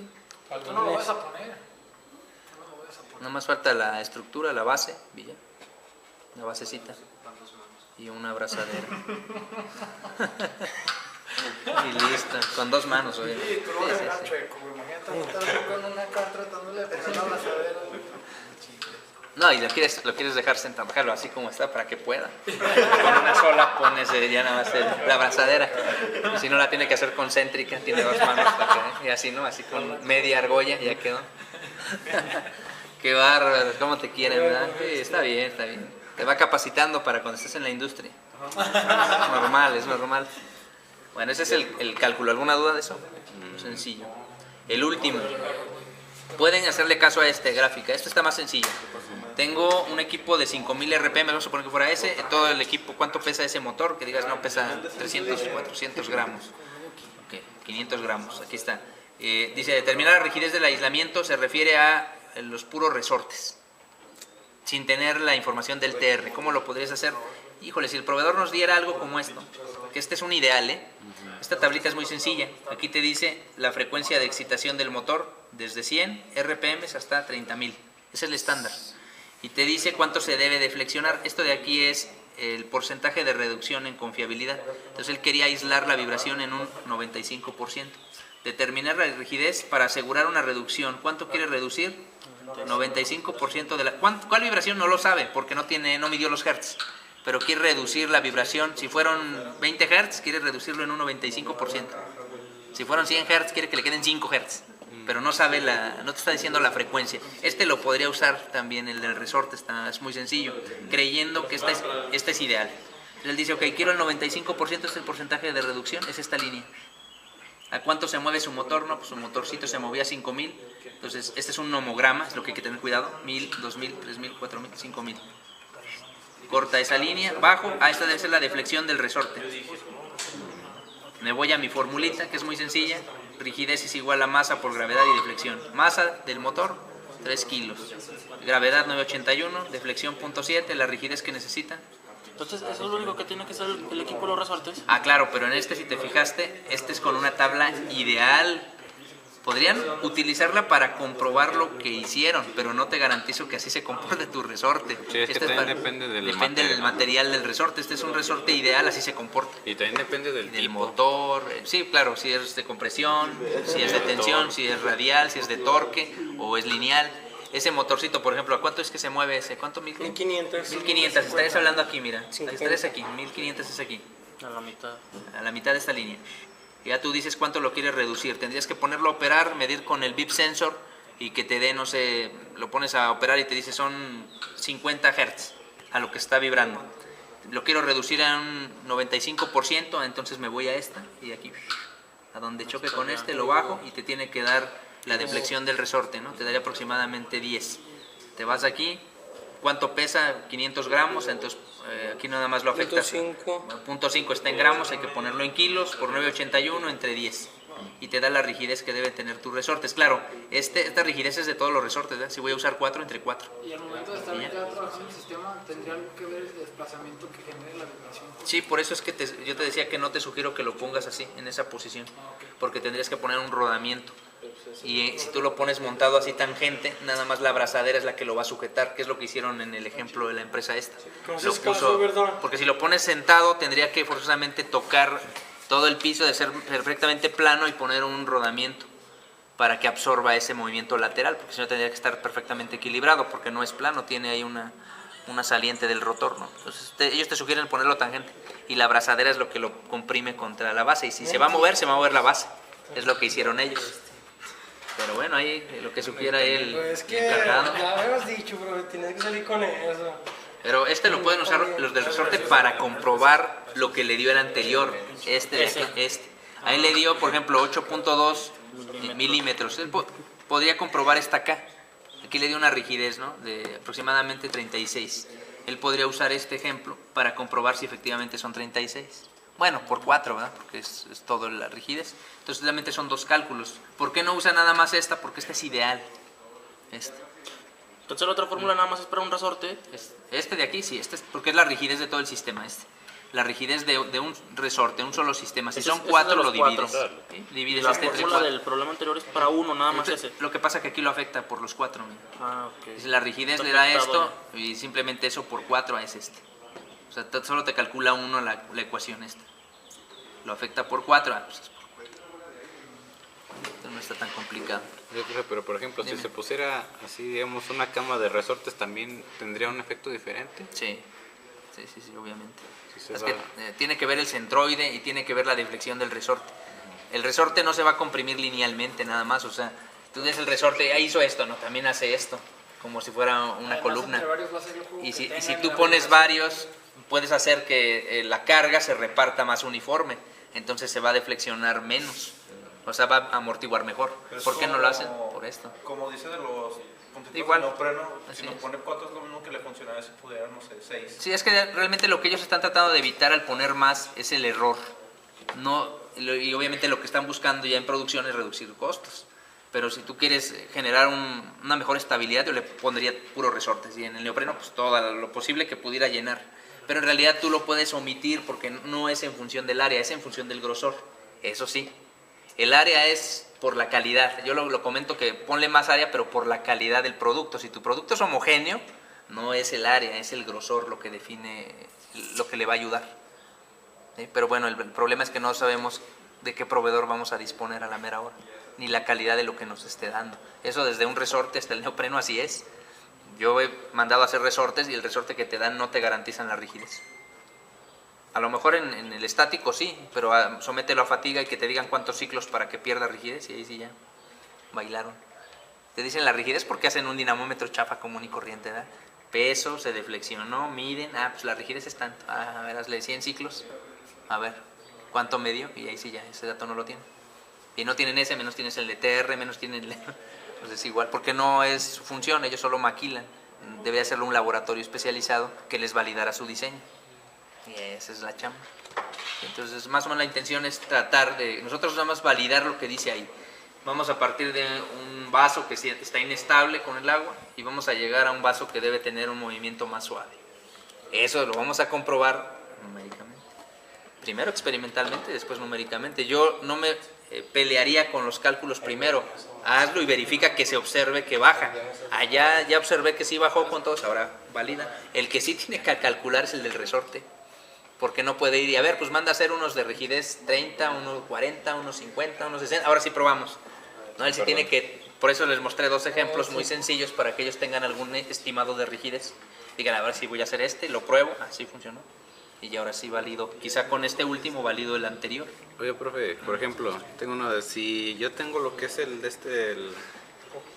Para Tú el no lo lunes. vas a poner. No lo vas a poner. Nada más falta la estructura, la base, Villa. La basecita. Y una abrazadera. Y listo, con 2 manos, obviamente. Sí, tú lo vas a dejar Sí. chueco, güey. Imagínate estar con una acá tratándole de poner la abrazadera. No, y lo quieres dejar sentado, déjalo así como está para que pueda. Con una sola pones ya nada más la abrazadera. Y si no la tiene que hacer concéntrica, tiene 2 manos para que, y así, ¿no? Así con media argolla, ya quedó. Qué bárbaro, cómo te quieren, ¿verdad? Sí, está bien, está bien. Te va capacitando para cuando estés en la industria. Es normal. Bueno, ese es el cálculo. ¿Alguna duda de eso? Sencillo. El último. Pueden hacerle caso a esta gráfica. Esta está más sencilla. Tengo un equipo de 5000 RPM, vamos a suponer que fuera ese. Todo el equipo, ¿cuánto pesa ese motor? Que digas, no, pesa 300, 400 gramos. Ok, 500 gramos, aquí está. Dice, determinar la rigidez del aislamiento se refiere a los puros resortes, sin tener la información del TR. ¿Cómo lo podrías hacer? Híjole, si el proveedor nos diera algo como esto, que este es un ideal, ¿eh? Esta tablita es muy sencilla. Aquí te dice la frecuencia de excitación del motor desde 100 RPM hasta 30.000. Ese es el estándar. Y te dice cuánto se debe de flexionar. Esto de aquí es el porcentaje de reducción en confiabilidad. Entonces él quería aislar la vibración en un 95%. Determinar la rigidez para asegurar una reducción. ¿Cuánto quiere reducir? 95% de la... ¿Cuál vibración? No lo sabe porque no midió los hertz. Pero quiere reducir la vibración. Si fueron 20 Hz, quiere reducirlo en un 95%. Si fueron 100 Hz, quiere que le queden 5 Hz. Pero no sabe no te está diciendo la frecuencia. Este lo podría usar también, el del resorte, es muy sencillo, creyendo que esta es ideal. Entonces él dice, ok, quiero el 95%, este es el porcentaje de reducción, es esta línea. ¿A cuánto se mueve su motor? No, pues su motorcito se movía a 5000. Entonces este es un nomograma, es lo que hay que tener cuidado. 1000, 2000, 3000, 4000, 5000. Corta esa línea, bajo, esta debe ser la deflexión del resorte. Me voy a mi formulita, que es muy sencilla. Rigidez es igual a masa por gravedad y deflexión. Masa del motor, 3 kilos. Gravedad 981, deflexión 0.7, la rigidez que necesita. Entonces, eso es lo único que tiene que hacer el equipo de los resortes. Ah, claro, pero en este, si te fijaste, este es con una tabla ideal. Podrían utilizarla para comprobar lo que hicieron, pero no te garantizo que así se comporte tu resorte. Sí, es que también depende del material del resorte. Este es un resorte ideal, así se comporta. Y también depende del tipo. Motor, sí, claro, si es de compresión, si es de tensión, si es radial, si es de torque o es lineal. Ese motorcito, por ejemplo, ¿a cuánto es que se mueve ese? ¿Cuánto? 1500. 1500, estarías hablando aquí, mira. Estarías aquí, 1500 es aquí. A la mitad. A la mitad de esta línea. Ya tú dices cuánto lo quieres reducir. Tendrías que ponerlo a operar, medir con el beep sensor y que te dé, no sé, lo pones a operar y te dice son 50 Hz a lo que está vibrando. Lo quiero reducir a un 95%, entonces me voy a esta y aquí, a donde choque con este, lo bajo y te tiene que dar la deflexión del resorte, ¿no? Te daría aproximadamente 10. Te vas aquí, ¿cuánto pesa? 500 gramos, entonces aquí nada más lo afecta. 0.5 está en gramos, hay que ponerlo en kilos, por 981 entre 10. Y te da la rigidez que debe tener tus resortes. Claro, esta rigidez es de todos los resortes, ¿verdad? Si voy a usar 4, entre 4. Y al momento de estar ya trabajando el sistema, tendría algo que ver el desplazamiento que genere la vibración. Sí, por eso es que yo te decía que no te sugiero que lo pongas así, en esa posición. Porque tendrías que poner un rodamiento. Y si tú lo pones montado así tangente, nada más la abrazadera es la que lo va a sujetar, que es lo que hicieron en el ejemplo de la empresa esta. Porque si lo pones sentado, tendría que forzosamente tocar todo el piso, de ser perfectamente plano y poner un rodamiento para que absorba ese movimiento lateral, porque si no tendría que estar perfectamente equilibrado, porque no es plano, tiene ahí una saliente del rotor, ¿no? Entonces ellos te sugieren ponerlo tangente y la abrazadera es lo que lo comprime contra la base, y si se va a mover la base, es lo que hicieron ellos. Pero bueno, ahí lo que sugiera él, Pues es que encargado. ya habías dicho, bro, tienes que salir con eso. Pero este lo pueden usar los del resorte para comprobar lo que le dio el anterior, este. Ahí le dio, por ejemplo, 8.2 milímetros. Él podría comprobar esta acá. Aquí le dio una rigidez, ¿no?, de aproximadamente 36. Él podría usar este ejemplo para comprobar si efectivamente son 36. Bueno, por 4, ¿verdad? Porque es todo la rigidez. Entonces realmente son 2 cálculos. ¿Por qué no usa nada más esta? Porque esta es ideal. Entonces la otra fórmula nada más es para un resorte. Este de aquí, sí, porque es la rigidez de todo el sistema. La rigidez de un resorte, un solo sistema. Si son 4, lo divides. ¿Sí? Divides La entre fórmula 4. del problema anterior es para uno, nada más ese. Lo que pasa es que aquí lo afecta por los 4. Ah, ok. La rigidez Está le da afectado esto y simplemente eso por 4 es este. O sea, solo te calcula uno la ecuación esta. Lo afecta por 4, pues es por 4. Esto no está tan complicado. Pero por ejemplo, Dime. si se pusiera así, digamos, una cama de resortes, ¿también tendría un efecto diferente? Sí, obviamente. Sí, Es que tiene que ver el centroide y tiene que ver la deflexión del resorte. El resorte no se va a comprimir linealmente nada más, o sea, tú ves el resorte, ahí hizo esto, ¿no? También hace esto, como si fuera una columna. Y si tú pones varios, puedes hacer que la carga se reparta más uniforme, entonces se va a deflexionar menos, o sea, va a amortiguar mejor. ¿Por qué no lo hacen? por esto. Como dice de los puntitos Igual. de neopreno, Así si nos es. pone 4 es lo mismo que le funcionaría si pudiera, no sé, 6. Sí, es que realmente lo que ellos están tratando de evitar al poner más es el error. No, y obviamente lo que están buscando ya en producción es reducir costos. Pero si tú quieres generar una mejor estabilidad, yo le pondría puros resortes. Y en el neopreno, pues todo lo posible que pudiera llenar. Pero en realidad tú lo puedes omitir porque no es en función del área, es en función del grosor. Eso sí, el área es por la calidad. Yo lo comento que ponle más área, pero por la calidad del producto. Si tu producto es homogéneo, no es el área, es el grosor lo que define, lo que le va a ayudar. ¿Sí? Pero bueno, el problema es que no sabemos de qué proveedor vamos a disponer a la mera hora, ni la calidad de lo que nos esté dando. Eso desde un resorte hasta el neopreno así es. Yo he mandado a hacer resortes y el resorte que te dan no te garantizan la rigidez. A lo mejor en el estático sí, pero somételo a fatiga y que te digan cuántos ciclos para que pierda rigidez y ahí sí ya bailaron. Te dicen la rigidez porque hacen un dinamómetro chafa común y corriente, ¿verdad? Peso, se deflexionó, miden, pues la rigidez es tanto. A ver, hazle 100 ciclos, a ver, ¿cuánto medio? Y ahí sí ya, ese dato no lo tienen. Y no tienen ese, menos tienes el de TR, menos tienen el... Pues es igual, porque no es su función, ellos solo maquilan. Debe hacerlo un laboratorio especializado que les validara su diseño. Y esa es la chamba. Entonces, más o menos la intención es tratar de... Nosotros nada más validar lo que dice ahí. Vamos a partir de un vaso que está inestable con el agua y vamos a llegar a un vaso que debe tener un movimiento más suave. Eso lo vamos a comprobar numéricamente. Primero experimentalmente, después numéricamente. Yo no me pelearía con los cálculos primero. Hazlo y verifica que se observe que baja. Allá ya observé que sí bajó con todos, ahora valida. El que sí tiene que calcular es el del resorte. Porque no puede ir y a ver, pues manda a hacer unos de rigidez 30, unos 40, unos 50, unos 60. Ahora sí probamos. ¿No? Él sí tiene que... Por eso les mostré 2 ejemplos muy sencillos para que ellos tengan algún estimado de rigidez. Digan, a ver si voy a hacer lo pruebo. Así funcionó. Y ahora sí valido. Quizá con este último valido el anterior. Oye, profe, por ejemplo, tengo uno de... Si yo tengo lo que es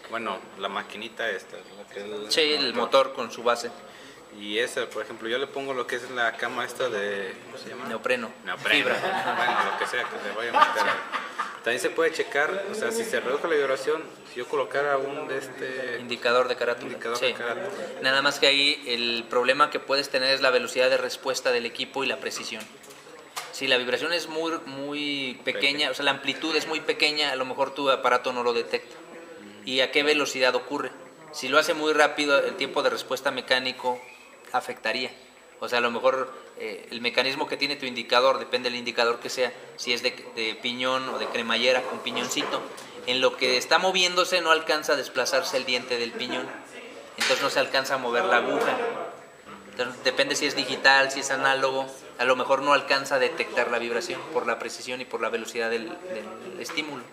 bueno, la maquinita esta. Sí, el motor con su base. Y esa, por ejemplo, yo le pongo lo que es la cama esta de... ¿Cómo se llama? Neopreno. Neopreno. Fibra. Bueno, lo que sea que le vaya a meter. También se puede checar, o sea, si se reduce la vibración, si yo colocara un Indicador de carátula. indicador Sí. de carátula. Nada más que ahí el problema que puedes tener es la velocidad de respuesta del equipo y la precisión. Si la vibración es muy pequeña, o sea, la amplitud es muy pequeña, a lo mejor tu aparato no lo detecta. ¿Y a qué velocidad ocurre? Si lo hace muy rápido, el tiempo de respuesta mecánico afectaría. O sea, a lo mejor el mecanismo que tiene tu indicador, depende del indicador que sea, si es de piñón o de cremallera con piñoncito, en lo que está moviéndose no alcanza a desplazarse el diente del piñón, entonces no se alcanza a mover la aguja. Entonces, depende si es digital, si es análogo, a lo mejor no alcanza a detectar la vibración por la precisión y por la velocidad del estímulo.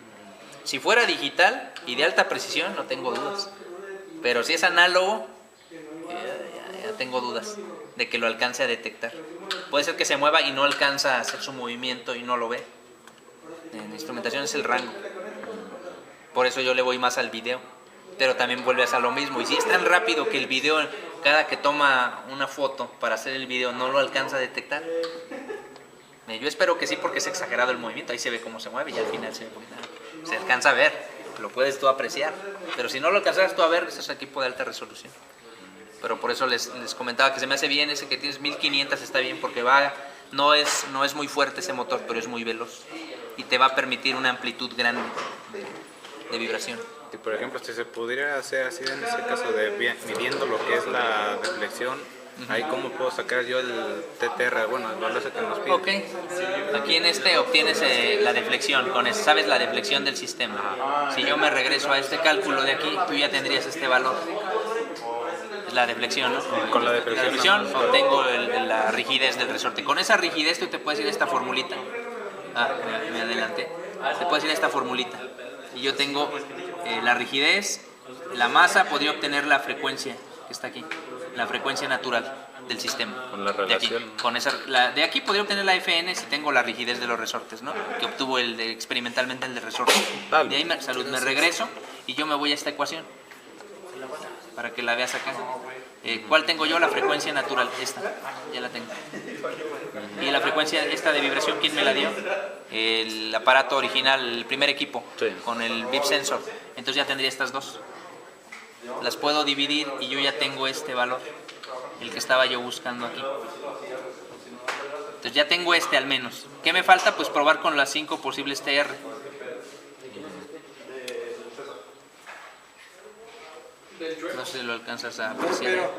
Si fuera digital y de alta precisión, no tengo dudas. Pero si es análogo, ya tengo dudas de que lo alcance a detectar. Puede ser que se mueva y no alcanza a hacer su movimiento y no lo ve. En instrumentación es el rango. Por eso yo le voy más al video. Pero también vuelve a ser lo mismo. Y si es tan rápido que el video, cada que toma una foto para hacer el video, no lo alcanza a detectar. Yo espero que sí, porque es exagerado el movimiento. Ahí se ve cómo se mueve y al final se alcanza a ver. Lo puedes tú apreciar. Pero si no lo alcanzas tú a ver, ese es equipo de alta resolución. Pero por eso les comentaba que se me hace bien ese que tienes 1500, está bien, porque no es muy fuerte ese motor, pero es muy veloz. Y te va a permitir una amplitud grande de vibración. Y por ejemplo, si se pudiera hacer así en ese caso de midiendo lo que es la deflexión, ahí cómo puedo sacar yo el TTR, bueno, el valor ese que nos pide. Ok, aquí en obtienes la deflexión, sabes la deflexión del sistema. Si yo me regreso a este cálculo de aquí, tú ya tendrías este valor. Es la deflexión, ¿no? Con la deflexión obtengo la rigidez del resorte. Con esa rigidez tú te puedes ir a esta formulita. Me adelanté. Te puedes ir a esta formulita. Y yo tengo la rigidez, la masa, podría obtener la frecuencia que está aquí, la frecuencia natural del sistema. Con la relación. De aquí podría obtener la FN si tengo la rigidez de los resortes, ¿no? Que obtuvo experimentalmente el de resorte. De ahí me regreso y yo me voy a esta ecuación para que la veas acá. ¿Cuál tengo yo? La frecuencia natural, esta, ya la tengo. Y la frecuencia esta de vibración, ¿quién me la dio? El aparato original, el primer equipo, Sí. con el VIP sensor. Entonces ya tendría estas dos. Las puedo dividir y yo ya tengo este valor, el que estaba yo buscando aquí. Entonces ya tengo este al menos. ¿Qué me falta? Pues probar con las 5 posibles TR. No sé si lo alcanzas a apreciar.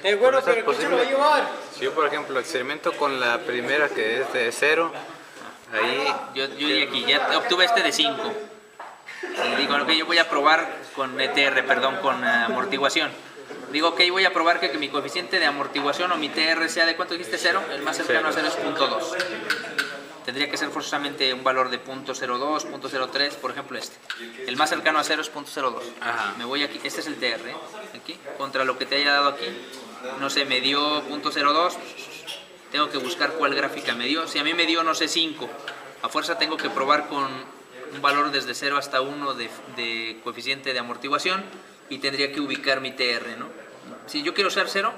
Bueno, Pues es pero ¿qué se lo va a posible. llevar? Si yo, por ejemplo, experimento con la primera que es de 0, ahí Yo di aquí, ya obtuve este de 5. Y digo, ok, yo voy a probar con ETR, perdón, con amortiguación. Digo, ok, voy a probar que mi coeficiente de amortiguación o mi TR sea de ¿cuánto dijiste? 0. El más cercano a 0 es 0.2. Tendría que ser forzosamente un valor de 0.02, 0.03, por ejemplo este. El más cercano a 0 es 0.02. Ajá. Me voy aquí, este es el TR, aquí, contra lo que te haya dado aquí. No sé, me dio 0.02, tengo que buscar cuál gráfica me dio. Si a mí me dio, no sé, 5, a fuerza tengo que probar con un valor desde 0 hasta 1 de coeficiente de amortiguación y tendría que ubicar mi TR, ¿no? Si yo quiero ser 0,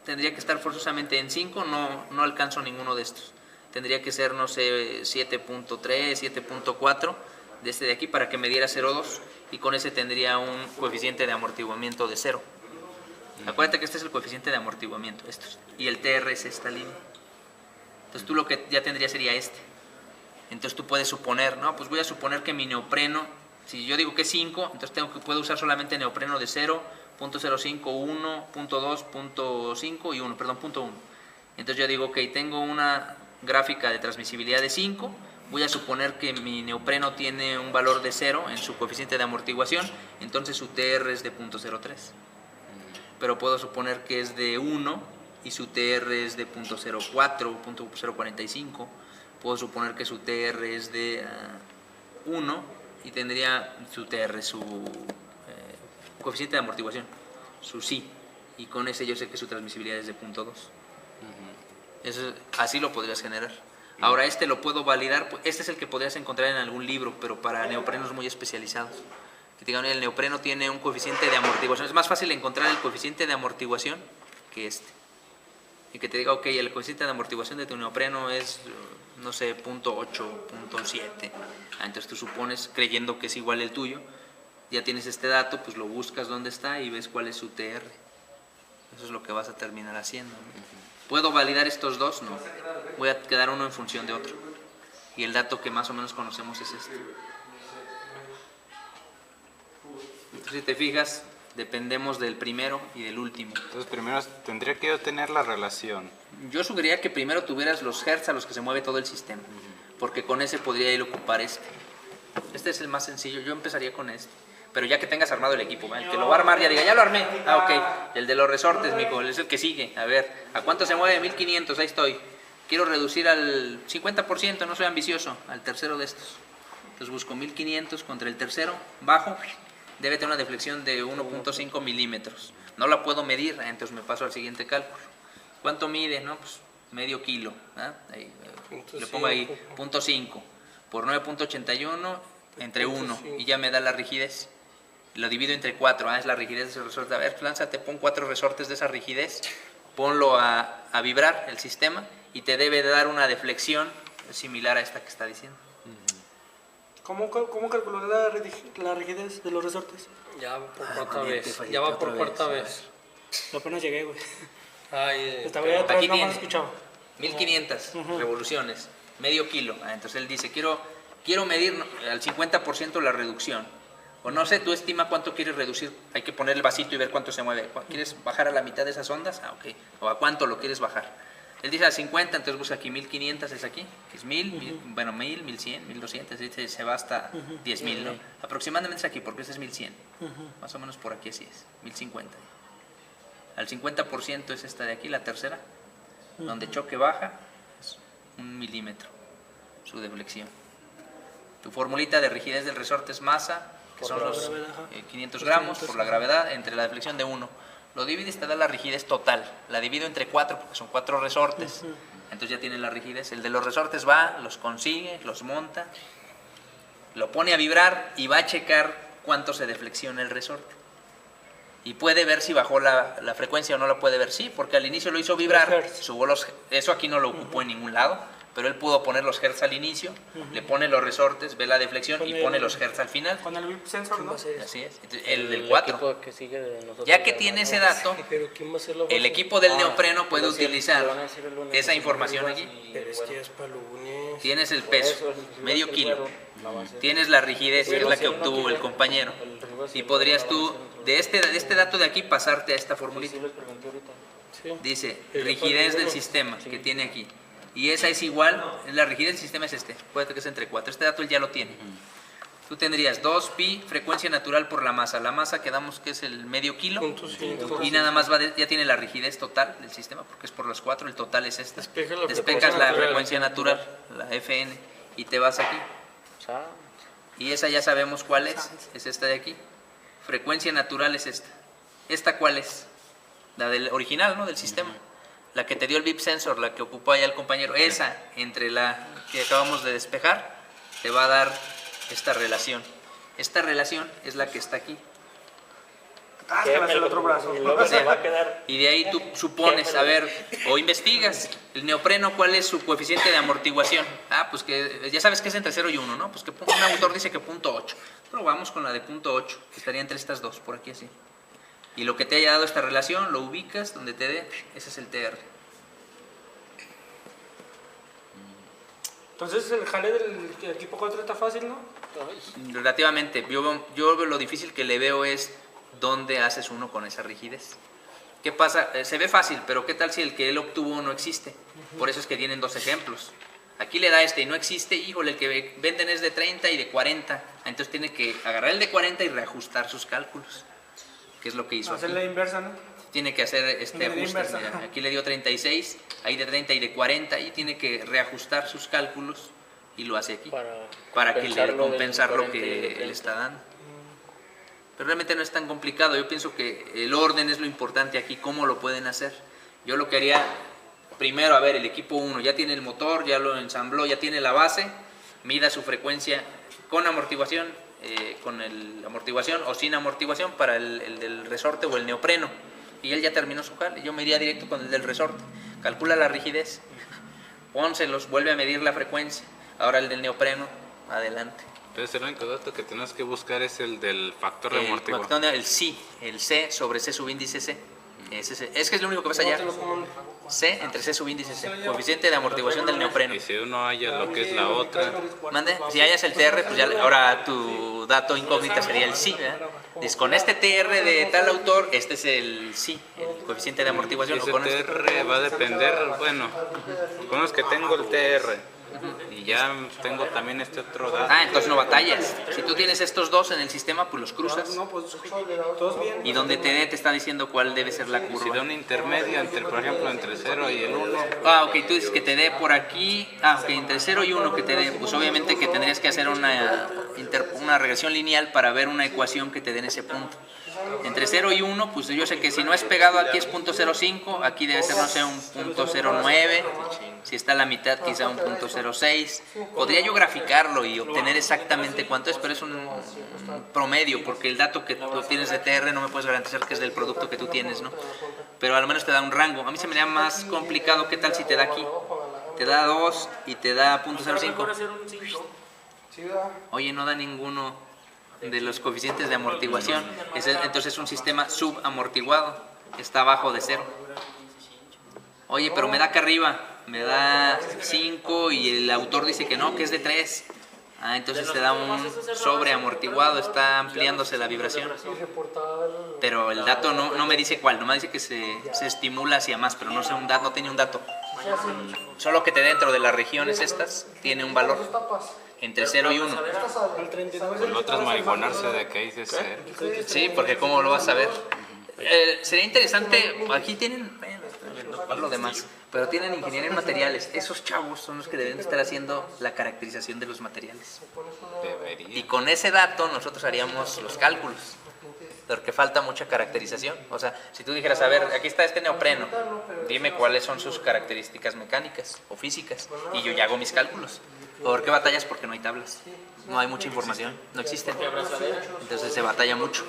tendría que estar forzosamente en 5, no alcanzo ninguno de estos. Tendría que ser, no sé, 7.3, 7.4 de este de aquí para que me diera 0.2 y con ese tendría un coeficiente de amortiguamiento de 0. Acuérdate que este es el coeficiente de amortiguamiento, estos, y el TR es esta línea. Entonces tú lo que ya tendría sería este. Entonces tú puedes suponer, no, pues voy a suponer que mi neopreno, si yo digo que es 5, entonces puedo usar solamente neopreno de 0, 0.05, 1, 0.2, 0.5 y 1, perdón, 0.1. Entonces yo digo, ok, tengo una gráfica de transmisibilidad de 5, voy a suponer que mi neopreno tiene un valor de 0 en su coeficiente de amortiguación, entonces su TR es de 0.03. Pero puedo suponer que es de 1 y su TR es de 0.04, 0.045. Puedo suponer que su TR es de 1 y tendría su TR, su coeficiente de amortiguación, su sí. Y con ese yo sé que su transmisibilidad es de 0.2. Así lo podrías generar. Ahora este lo puedo validar, este es el que podrías encontrar en algún libro, pero para neoprenos muy especializados. Que digan, el neopreno tiene un coeficiente de amortiguación. Es más fácil encontrar el coeficiente de amortiguación que este. Y que te diga, ok, el coeficiente de amortiguación de tu neopreno es, no sé, 0.8, 0.7. Entonces tú supones, creyendo que es igual el tuyo, ya tienes este dato, pues lo buscas dónde está y ves cuál es su TR. Eso es lo que vas a terminar haciendo, ¿no? ¿Puedo validar estos dos? No. Voy a quedar uno en función de otro. Y el dato que más o menos conocemos es este. Entonces, si te fijas, dependemos del primero y del último. entonces primero tendría que yo tener la relación. Yo sugeriría que primero tuvieras los hertz a los que se mueve todo el sistema, porque con ese podría ir a ocupar este. Este es el más sencillo, yo empezaría con este. Pero ya que tengas armado el equipo, ¿vale? El que lo va a armar ya diga, ya lo armé. Ah, ok. El de los resortes, mijo, es el que sigue. A ver, ¿a cuánto se mueve? 1500, ahí estoy. Quiero reducir al 50%, no soy ambicioso, al tercero de estos. Entonces busco 1500 contra el tercero, bajo. Debe tener una deflexión de 1.5 milímetros. No la puedo medir, entonces me paso al siguiente cálculo. ¿Cuánto mide? No, pues medio kilo. ¿Ah? Ahí, le pongo ahí 0.5 por 9.81 entre 1 y ya me da la rigidez. Lo divido entre 4, es la rigidez de ese resorte. A ver, lánzate, pon 4 resortes de esa rigidez, ponlo a vibrar el sistema y te debe dar una deflexión similar a esta que está diciendo. ¿Cómo calcular la rigidez de los resortes? Ya va por cuarta joder, te vez. fallé Ya va otra por cuarta vez. vez. Yo apenas llegué, güey. Ay, Esta voy a Aquí no tiene. más escuchado. 1500 revoluciones, medio kilo. Entonces él dice, quiero medir al 50% la reducción. O no sé, tú estima cuánto quieres reducir. Hay que poner el vasito y ver cuánto se mueve. ¿Quieres bajar a la mitad de esas ondas? Ah, ok. ¿O a cuánto lo quieres bajar? Él dice a 50, entonces busca aquí 1500, es aquí, que es 1000, bueno, 1000, 1100, 1200, se va hasta 10.000, ¿no? Aproximadamente es aquí, porque ese es 1100. Más o menos por aquí así es, 1050. Al 50% es esta de aquí, la tercera, donde choque baja, es 1 milímetro, su deflexión. Tu formulita de rigidez del resorte es masa, que son los 500 gramos por la gravedad, entre la deflexión de 1. Lo divides, te da la rigidez total. La divido entre 4 porque son 4 resortes. Entonces ya tiene la rigidez. El de los resortes va, los consigue, los monta, lo pone a vibrar y va a checar cuánto se deflexiona el resorte. y puede ver si bajó la frecuencia o no la puede ver, sí, porque al inicio lo hizo vibrar, eso aquí no lo ocupó en ningún lado, pero él pudo poner los hertz al inicio, le pone los resortes, ve la deflexión y pone los hertz al final. Con el VIP sensor, ¿no? Así es, el del 4. equipo que sigue de nosotros Ya que le tiene mandamos. ese dato, Pero ¿quién va a hacer la el base? equipo del neopreno puede pero sí, utilizar le van a decir el lunes, esa el información lunes, aquí. y Pero es bueno, que es para lunes. Tienes el por peso, eso, el medio rival kilo. del güero, la base. Tienes la rigidez, que es la que Sí, no obtuvo el quiere. compañero. El rival Y sí, podrías la tú, base dentro. de este dato de aquí, pasarte a esta formulita. Sí, les pregunté ahorita. Sí. Dice, El rigidez del uno. sistema Sí. que tiene aquí. Y esa es igual, la rigidez del sistema es puede que es entre 4. Este dato él ya lo tiene. Tú tendrías 2pi frecuencia natural por la masa. La masa quedamos que es el medio kilo. Punto cinco. Y nada más ya tiene la rigidez total del sistema, porque es por los 4, el total es esta. Despeja la Despejas frecuencia la natural. frecuencia natural, la FN, y te vas aquí. O sea, Y esa ya sabemos cuál es esta de aquí. Frecuencia natural es esta. ¿Esta cuál es? La del original, ¿no? Del sistema. La que te dio el VIP sensor, la que ocupó allá el compañero. Esa, entre la que acabamos de despejar, te va a dar esta relación. Esta relación es la que está aquí. Táscalas el otro brazo. y luego se va a quedar. Y de ahí tú supones, a ver, o investigas, el neopreno, ¿cuál es su coeficiente de amortiguación? Ah, pues que ya sabes que es entre 0 y 1, ¿no? Pues que un autor dice que 0.8. Probamos con la de 0.8, que estaría entre estas dos, por aquí así. Y lo que te haya dado esta relación, lo ubicas donde te dé, ese es el TR. Entonces el jale del equipo 4 está fácil, ¿no? Relativamente, yo lo difícil que le veo es dónde haces uno con esa rigidez. ¿Qué pasa? Se ve fácil, pero ¿qué tal si el que él obtuvo no existe? Por eso es que tienen dos ejemplos. Aquí le da y no existe, híjole, el que venden es de 30 y de 40. Entonces tiene que agarrar el de 40 y reajustar sus cálculos. Que es lo que hizo aquí. Hacer la inversa, ¿no? Tiene que hacer este Medida ajuste. inversa. Mira, aquí le dio 36, ahí de 30 y de 40, y tiene que reajustar sus cálculos y lo hace aquí. Para que le compensar lo que él está dando. Pero realmente no es tan complicado. Yo pienso que el orden es lo importante aquí, cómo lo pueden hacer. Yo lo que haría, primero, a ver, el equipo 1 ya tiene el motor, ya lo ensambló, ya tiene la base, mida su frecuencia con amortiguación, amortiguación o sin amortiguación para el del resorte o el neopreno. Y él ya terminó su jale. Yo me iría directo con el del resorte. Calcula la rigidez, pónselos, vuelve a medir la frecuencia. Ahora el del neopreno, adelante. Entonces el único dato que tenemos que buscar es el del factor de amortiguación. El C sobre C subíndice C. Es que es lo único que vas a hallar. C entre C subíndice C. Coeficiente de amortiguación del neopreno. Y si uno halla lo que es la otra, Mande, si hayas el TR, pues ya ahora tu dato incógnita sería el sí, ¿verdad? Dices, con este TR de tal autor, este es el sí, el coeficiente de amortiguación. ese O con este. TR va a depender, bueno, con los que tengo el TR y ya tengo también este otro dato. Ah, entonces no batallas. Si tú tienes estos dos en el sistema, pues los cruzas. No, pues todos bien. Y donde te dé te está diciendo cuál debe ser la Si da curva. un intermedio entre, por ejemplo, entre 0 y el 1, Ah, ok, tú dices que te dé por aquí. Ah, ok, entre 0 y 1 que te dé. Pues obviamente que tendrías que hacer una regresión lineal para ver una ecuación que te dé en ese punto. Entre 0 y 1, pues yo sé que si no es pegado aquí es .05, aquí debe ser, no sé, un .09, si está a la mitad quizá un .06. Podría yo graficarlo y obtener exactamente cuánto es, pero es un promedio, porque el dato que tú tienes de TR no me puedes garantizar que es del producto que tú tienes, ¿no? Pero al menos te da un rango. A mí se me da más complicado, ¿qué tal si te da aquí? Te da 2 y te da .05. Oye, no da ninguno de los coeficientes de amortiguación, entonces es un sistema subamortiguado, está abajo de 0. Oye, pero me da acá arriba, me da 5 y el autor dice que no, que es de 3. Ah, entonces te da un sobreamortiguado, está ampliándose la vibración. Pero el dato no me dice cuál, nomás dice que se estimula hacia más, pero no sé un dato, no tiene un dato. Solo que te dentro de las regiones estas tiene un valor entre 0 y 1. el otro es marihuanarse de que dice 0. Sí, porque ¿cómo lo vas a ver? Sería interesante, aquí tienen, no lo demás, pero tienen ingeniería en materiales. Esos chavos son los que deben estar haciendo la caracterización de los materiales. Y Debería. con ese dato nosotros haríamos los cálculos, porque falta mucha caracterización. O sea, si tú dijeras, a ver, aquí está este neopreno, dime cuáles son sus características mecánicas o físicas, y yo ya hago mis cálculos. ¿Por qué batallas? Porque no hay tablas, no hay mucha información, no existen. Entonces se batalla mucho.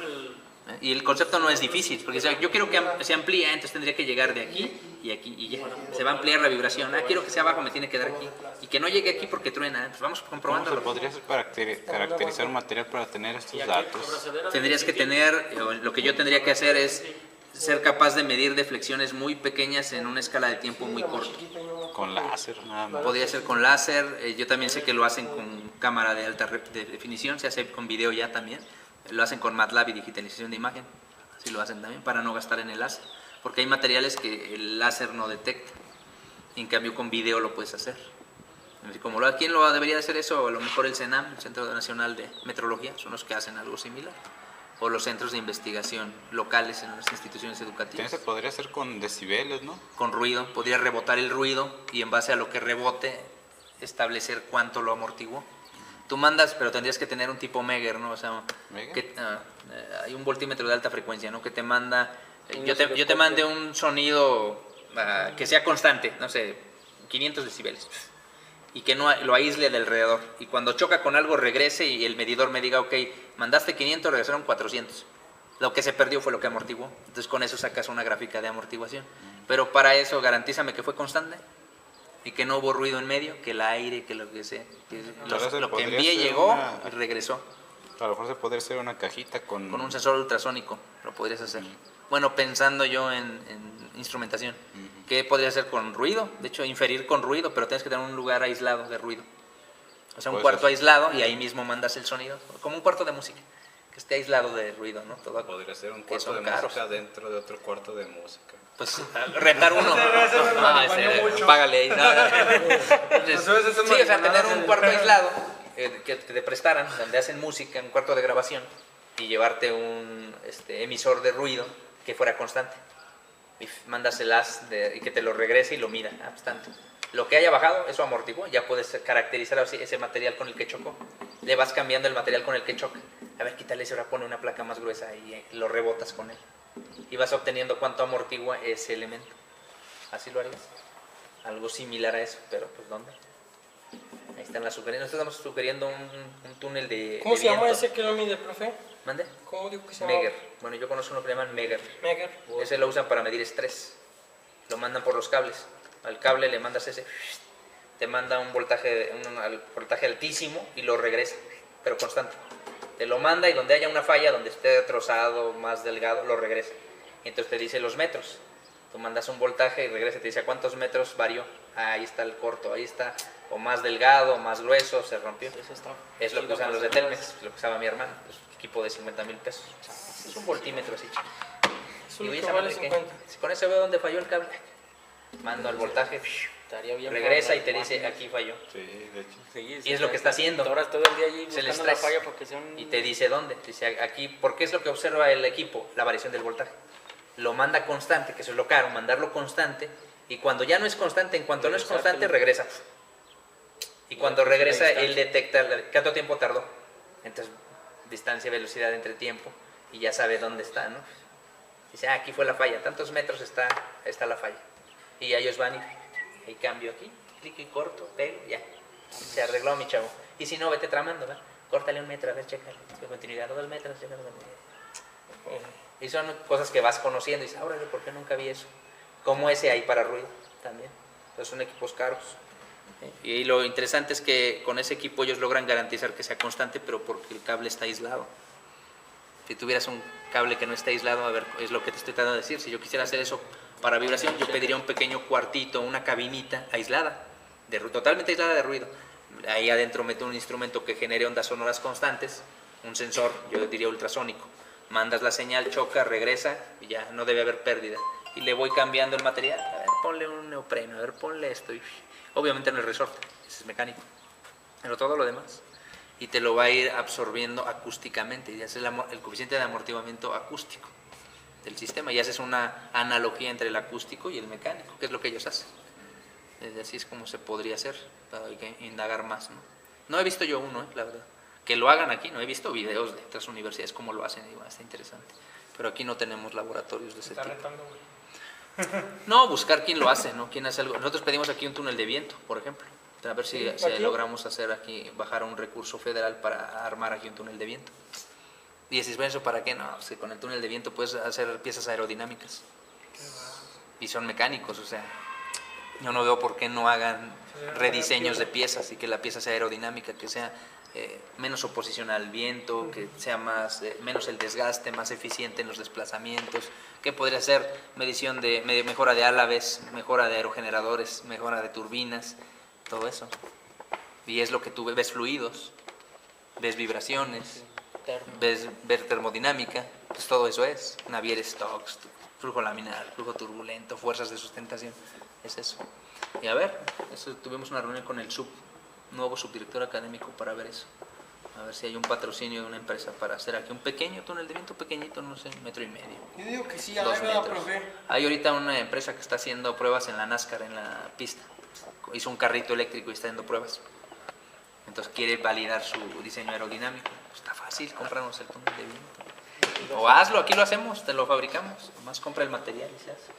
Y el concepto no es difícil, porque yo quiero que se amplíe, entonces tendría que llegar de aquí y aquí y ya. Se va a ampliar la vibración. Quiero que sea abajo, me tiene que dar aquí. Y que no llegue aquí porque truena. Pues vamos ¿Cómo comprobándolo. se podría hacer para caracterizar un material para tener estos datos? Tendrías que tener, lo que yo tendría que hacer es ser capaz de medir deflexiones muy pequeñas en una escala de tiempo muy corta. Con láser, nada más. Podría ser con láser, yo también sé que lo hacen con cámara de alta definición, se hace con video ya también. Lo hacen con MATLAB y digitalización de imagen, así lo hacen también, para no gastar en el láser. Porque hay materiales que el láser no detecta, y en cambio con video lo puedes hacer. Como ¿quién lo debería de hacer eso? A lo mejor el CENAM, el Centro Nacional de Metrología, son los que hacen algo similar. O los centros de investigación locales en las instituciones educativas. También se podría hacer con decibeles, ¿no? Con ruido, podría rebotar el ruido y en base a lo que rebote establecer cuánto lo amortiguó. Tú mandas, pero tendrías que tener un tipo Megger, ¿no? O sea, ¿Megger? hay un voltímetro de alta frecuencia, ¿no? Que te manda, yo te mandé un sonido que sea constante, no sé, 500 decibeles, y que no lo aísle de alrededor. Y cuando choca con algo regrese y el medidor me diga, ok, mandaste 500, regresaron 400. Lo que se perdió fue lo que amortiguó. Entonces con eso sacas una gráfica de amortiguación. Pero para eso garantízame que fue constante y que no hubo ruido en medio, que el aire, que lo que sea, que lo que envié llegó y regresó. A lo mejor se podría hacer una cajita con un sensor ultrasónico, lo podrías hacer. Bueno, pensando yo en instrumentación, ¿qué podría hacer con ruido? De hecho, inferir con ruido, pero tienes que tener un lugar aislado de ruido. O sea, un cuarto aislado y ahí mismo mandas el sonido, como un cuarto de música, que esté aislado de ruido, ¿no? Todo Podría ser un que cuarto son de caros. música dentro de otro cuarto de música. Pues rentar uno. Págale ahí. Entonces, sí, o sea, tener un cuarto aislado que te prestaran, donde hacen música, un cuarto de grabación, y llevarte un emisor de ruido que fuera constante. Y mandas el haz y que te lo regrese y lo mida. Pues tanto. Lo que haya bajado, eso amortiguó, ya puedes caracterizar así ese material con el que chocó. Le vas cambiando el material con el que choca. A ver, quítale ese, ahora pone una placa más gruesa y lo rebotas con él. Y vas obteniendo cuánto amortigua ese elemento. Así lo harías. Algo similar a eso, pero pues ¿dónde? Ahí están las sugerencias. Nosotros estamos sugiriendo un túnel de ¿Cómo se llama viento. ese que lo mide, profe? ¿Mande? ¿Cómo digo que se llama? Megger. Bueno, yo conozco uno que le llaman Megger. Megger. Ese lo usan para medir estrés. Lo mandan por los cables. Al cable le mandas ese, te manda un voltaje altísimo y lo regresa, pero constante. Te lo manda y donde haya una falla, donde esté trozado, más delgado, lo regresa. Y entonces te dice los metros. Tú mandas un voltaje y regresa, te dice a cuántos metros varió. Ahí está el corto, ahí está, o más delgado, más grueso, se rompió. Es lo que usan los de Telmex, lo que usaba mi hermano, pues, equipo de 50,000 pesos. Es un voltímetro así. Es Y un voy que a vale saber 50. con eso veo dónde falló el cable. Mando al voltaje, Estaría bien. regresa y te dice aquí falló. Sí, de hecho. Sí, Y es lo que está haciendo. Ahora todo el día allí Es el buscando la estrés. falla porque son... Y te dice dónde. Dice aquí, porque es lo que observa el equipo, la variación del voltaje. Lo manda constante, que eso es lo caro, mandarlo constante. Y cuando ya no es constante, en cuanto no es constante, regresa. Y cuando regresa, él detecta cuánto tiempo tardó. Entonces, distancia, velocidad entre tiempo. Y ya sabe dónde está, ¿no? Dice, aquí fue la falla, tantos metros está la falla. Y ya ellos van y cambio aquí, clic y corto, pego, ya. Se arregló mi chavo. Y si no, vete tramando, ¿verdad? Córtale 1 metro, a ver, chécale. Continuidad, 2 metros, chécale. Y son cosas que vas conociendo y dices, órale, ¿por qué nunca vi eso? Como ese hay para ruido también. Entonces son equipos caros. Y lo interesante es que con ese equipo ellos logran garantizar que sea constante, pero porque el cable está aislado. Si tuvieras un cable que no está aislado, a ver, es lo que te estoy tratando de decir. Si yo quisiera hacer eso para vibración, yo pediría un pequeño cuartito, una cabinita aislada, totalmente aislada de ruido. Ahí adentro meto un instrumento que genere ondas sonoras constantes, un sensor, yo diría ultrasónico. Mandas la señal, choca, regresa y ya no debe haber pérdida. Y le voy cambiando el material. A ver, ponle un neopreno, a ver, ponle esto. Y obviamente no es resorte, ese es mecánico. Pero todo lo demás. Y te lo va a ir absorbiendo acústicamente. Y haces el coeficiente de amortiguamiento acústico del sistema. Y haces una analogía entre el acústico y el mecánico, que es lo que ellos hacen. Así es como se podría hacer. Pero hay que indagar más, ¿no? No he visto yo uno, la verdad. Que lo hagan aquí, no he visto videos de otras universidades cómo lo hacen, digo, está interesante. Pero aquí no tenemos laboratorios de ese tipo. No, buscar quién lo hace, ¿no? Quién hace algo. Nosotros pedimos aquí un túnel de viento, por ejemplo. A ver si logramos hacer aquí, bajar un recurso federal para armar aquí un túnel de viento. ¿Y dices, bueno, ¿eso para qué? No, pues, con el túnel de viento puedes hacer piezas aerodinámicas. Y son mecánicos, o sea, yo no veo por qué no hagan rediseños de piezas y que la pieza sea aerodinámica, que sea menos oposición al viento, que sea menos el desgaste, más eficiente en los desplazamientos, que podría ser medición de mejora de álaves, mejora de aerogeneradores, mejora de turbinas, todo eso. Y es lo que tú ves fluidos, ves vibraciones, ves termodinámica, pues todo eso es. Navier-Stokes, flujo laminar, flujo turbulento, fuerzas de sustentación, es eso. Y a ver, tuvimos una reunión con el nuevo subdirector académico para ver eso. A ver si hay un patrocinio de una empresa para hacer aquí un pequeño túnel de viento, pequeñito, no sé, 1,5 metros. Yo digo que sí, 2 metros. profe. Hay ahorita una empresa que está haciendo pruebas en la NASCAR, en la pista. Hizo un carrito eléctrico y está haciendo pruebas. Entonces quiere validar su diseño aerodinámico. Está fácil, cómpranos el túnel de viento. O hazlo, aquí lo hacemos, te lo fabricamos. Nomás compra el material y se hace.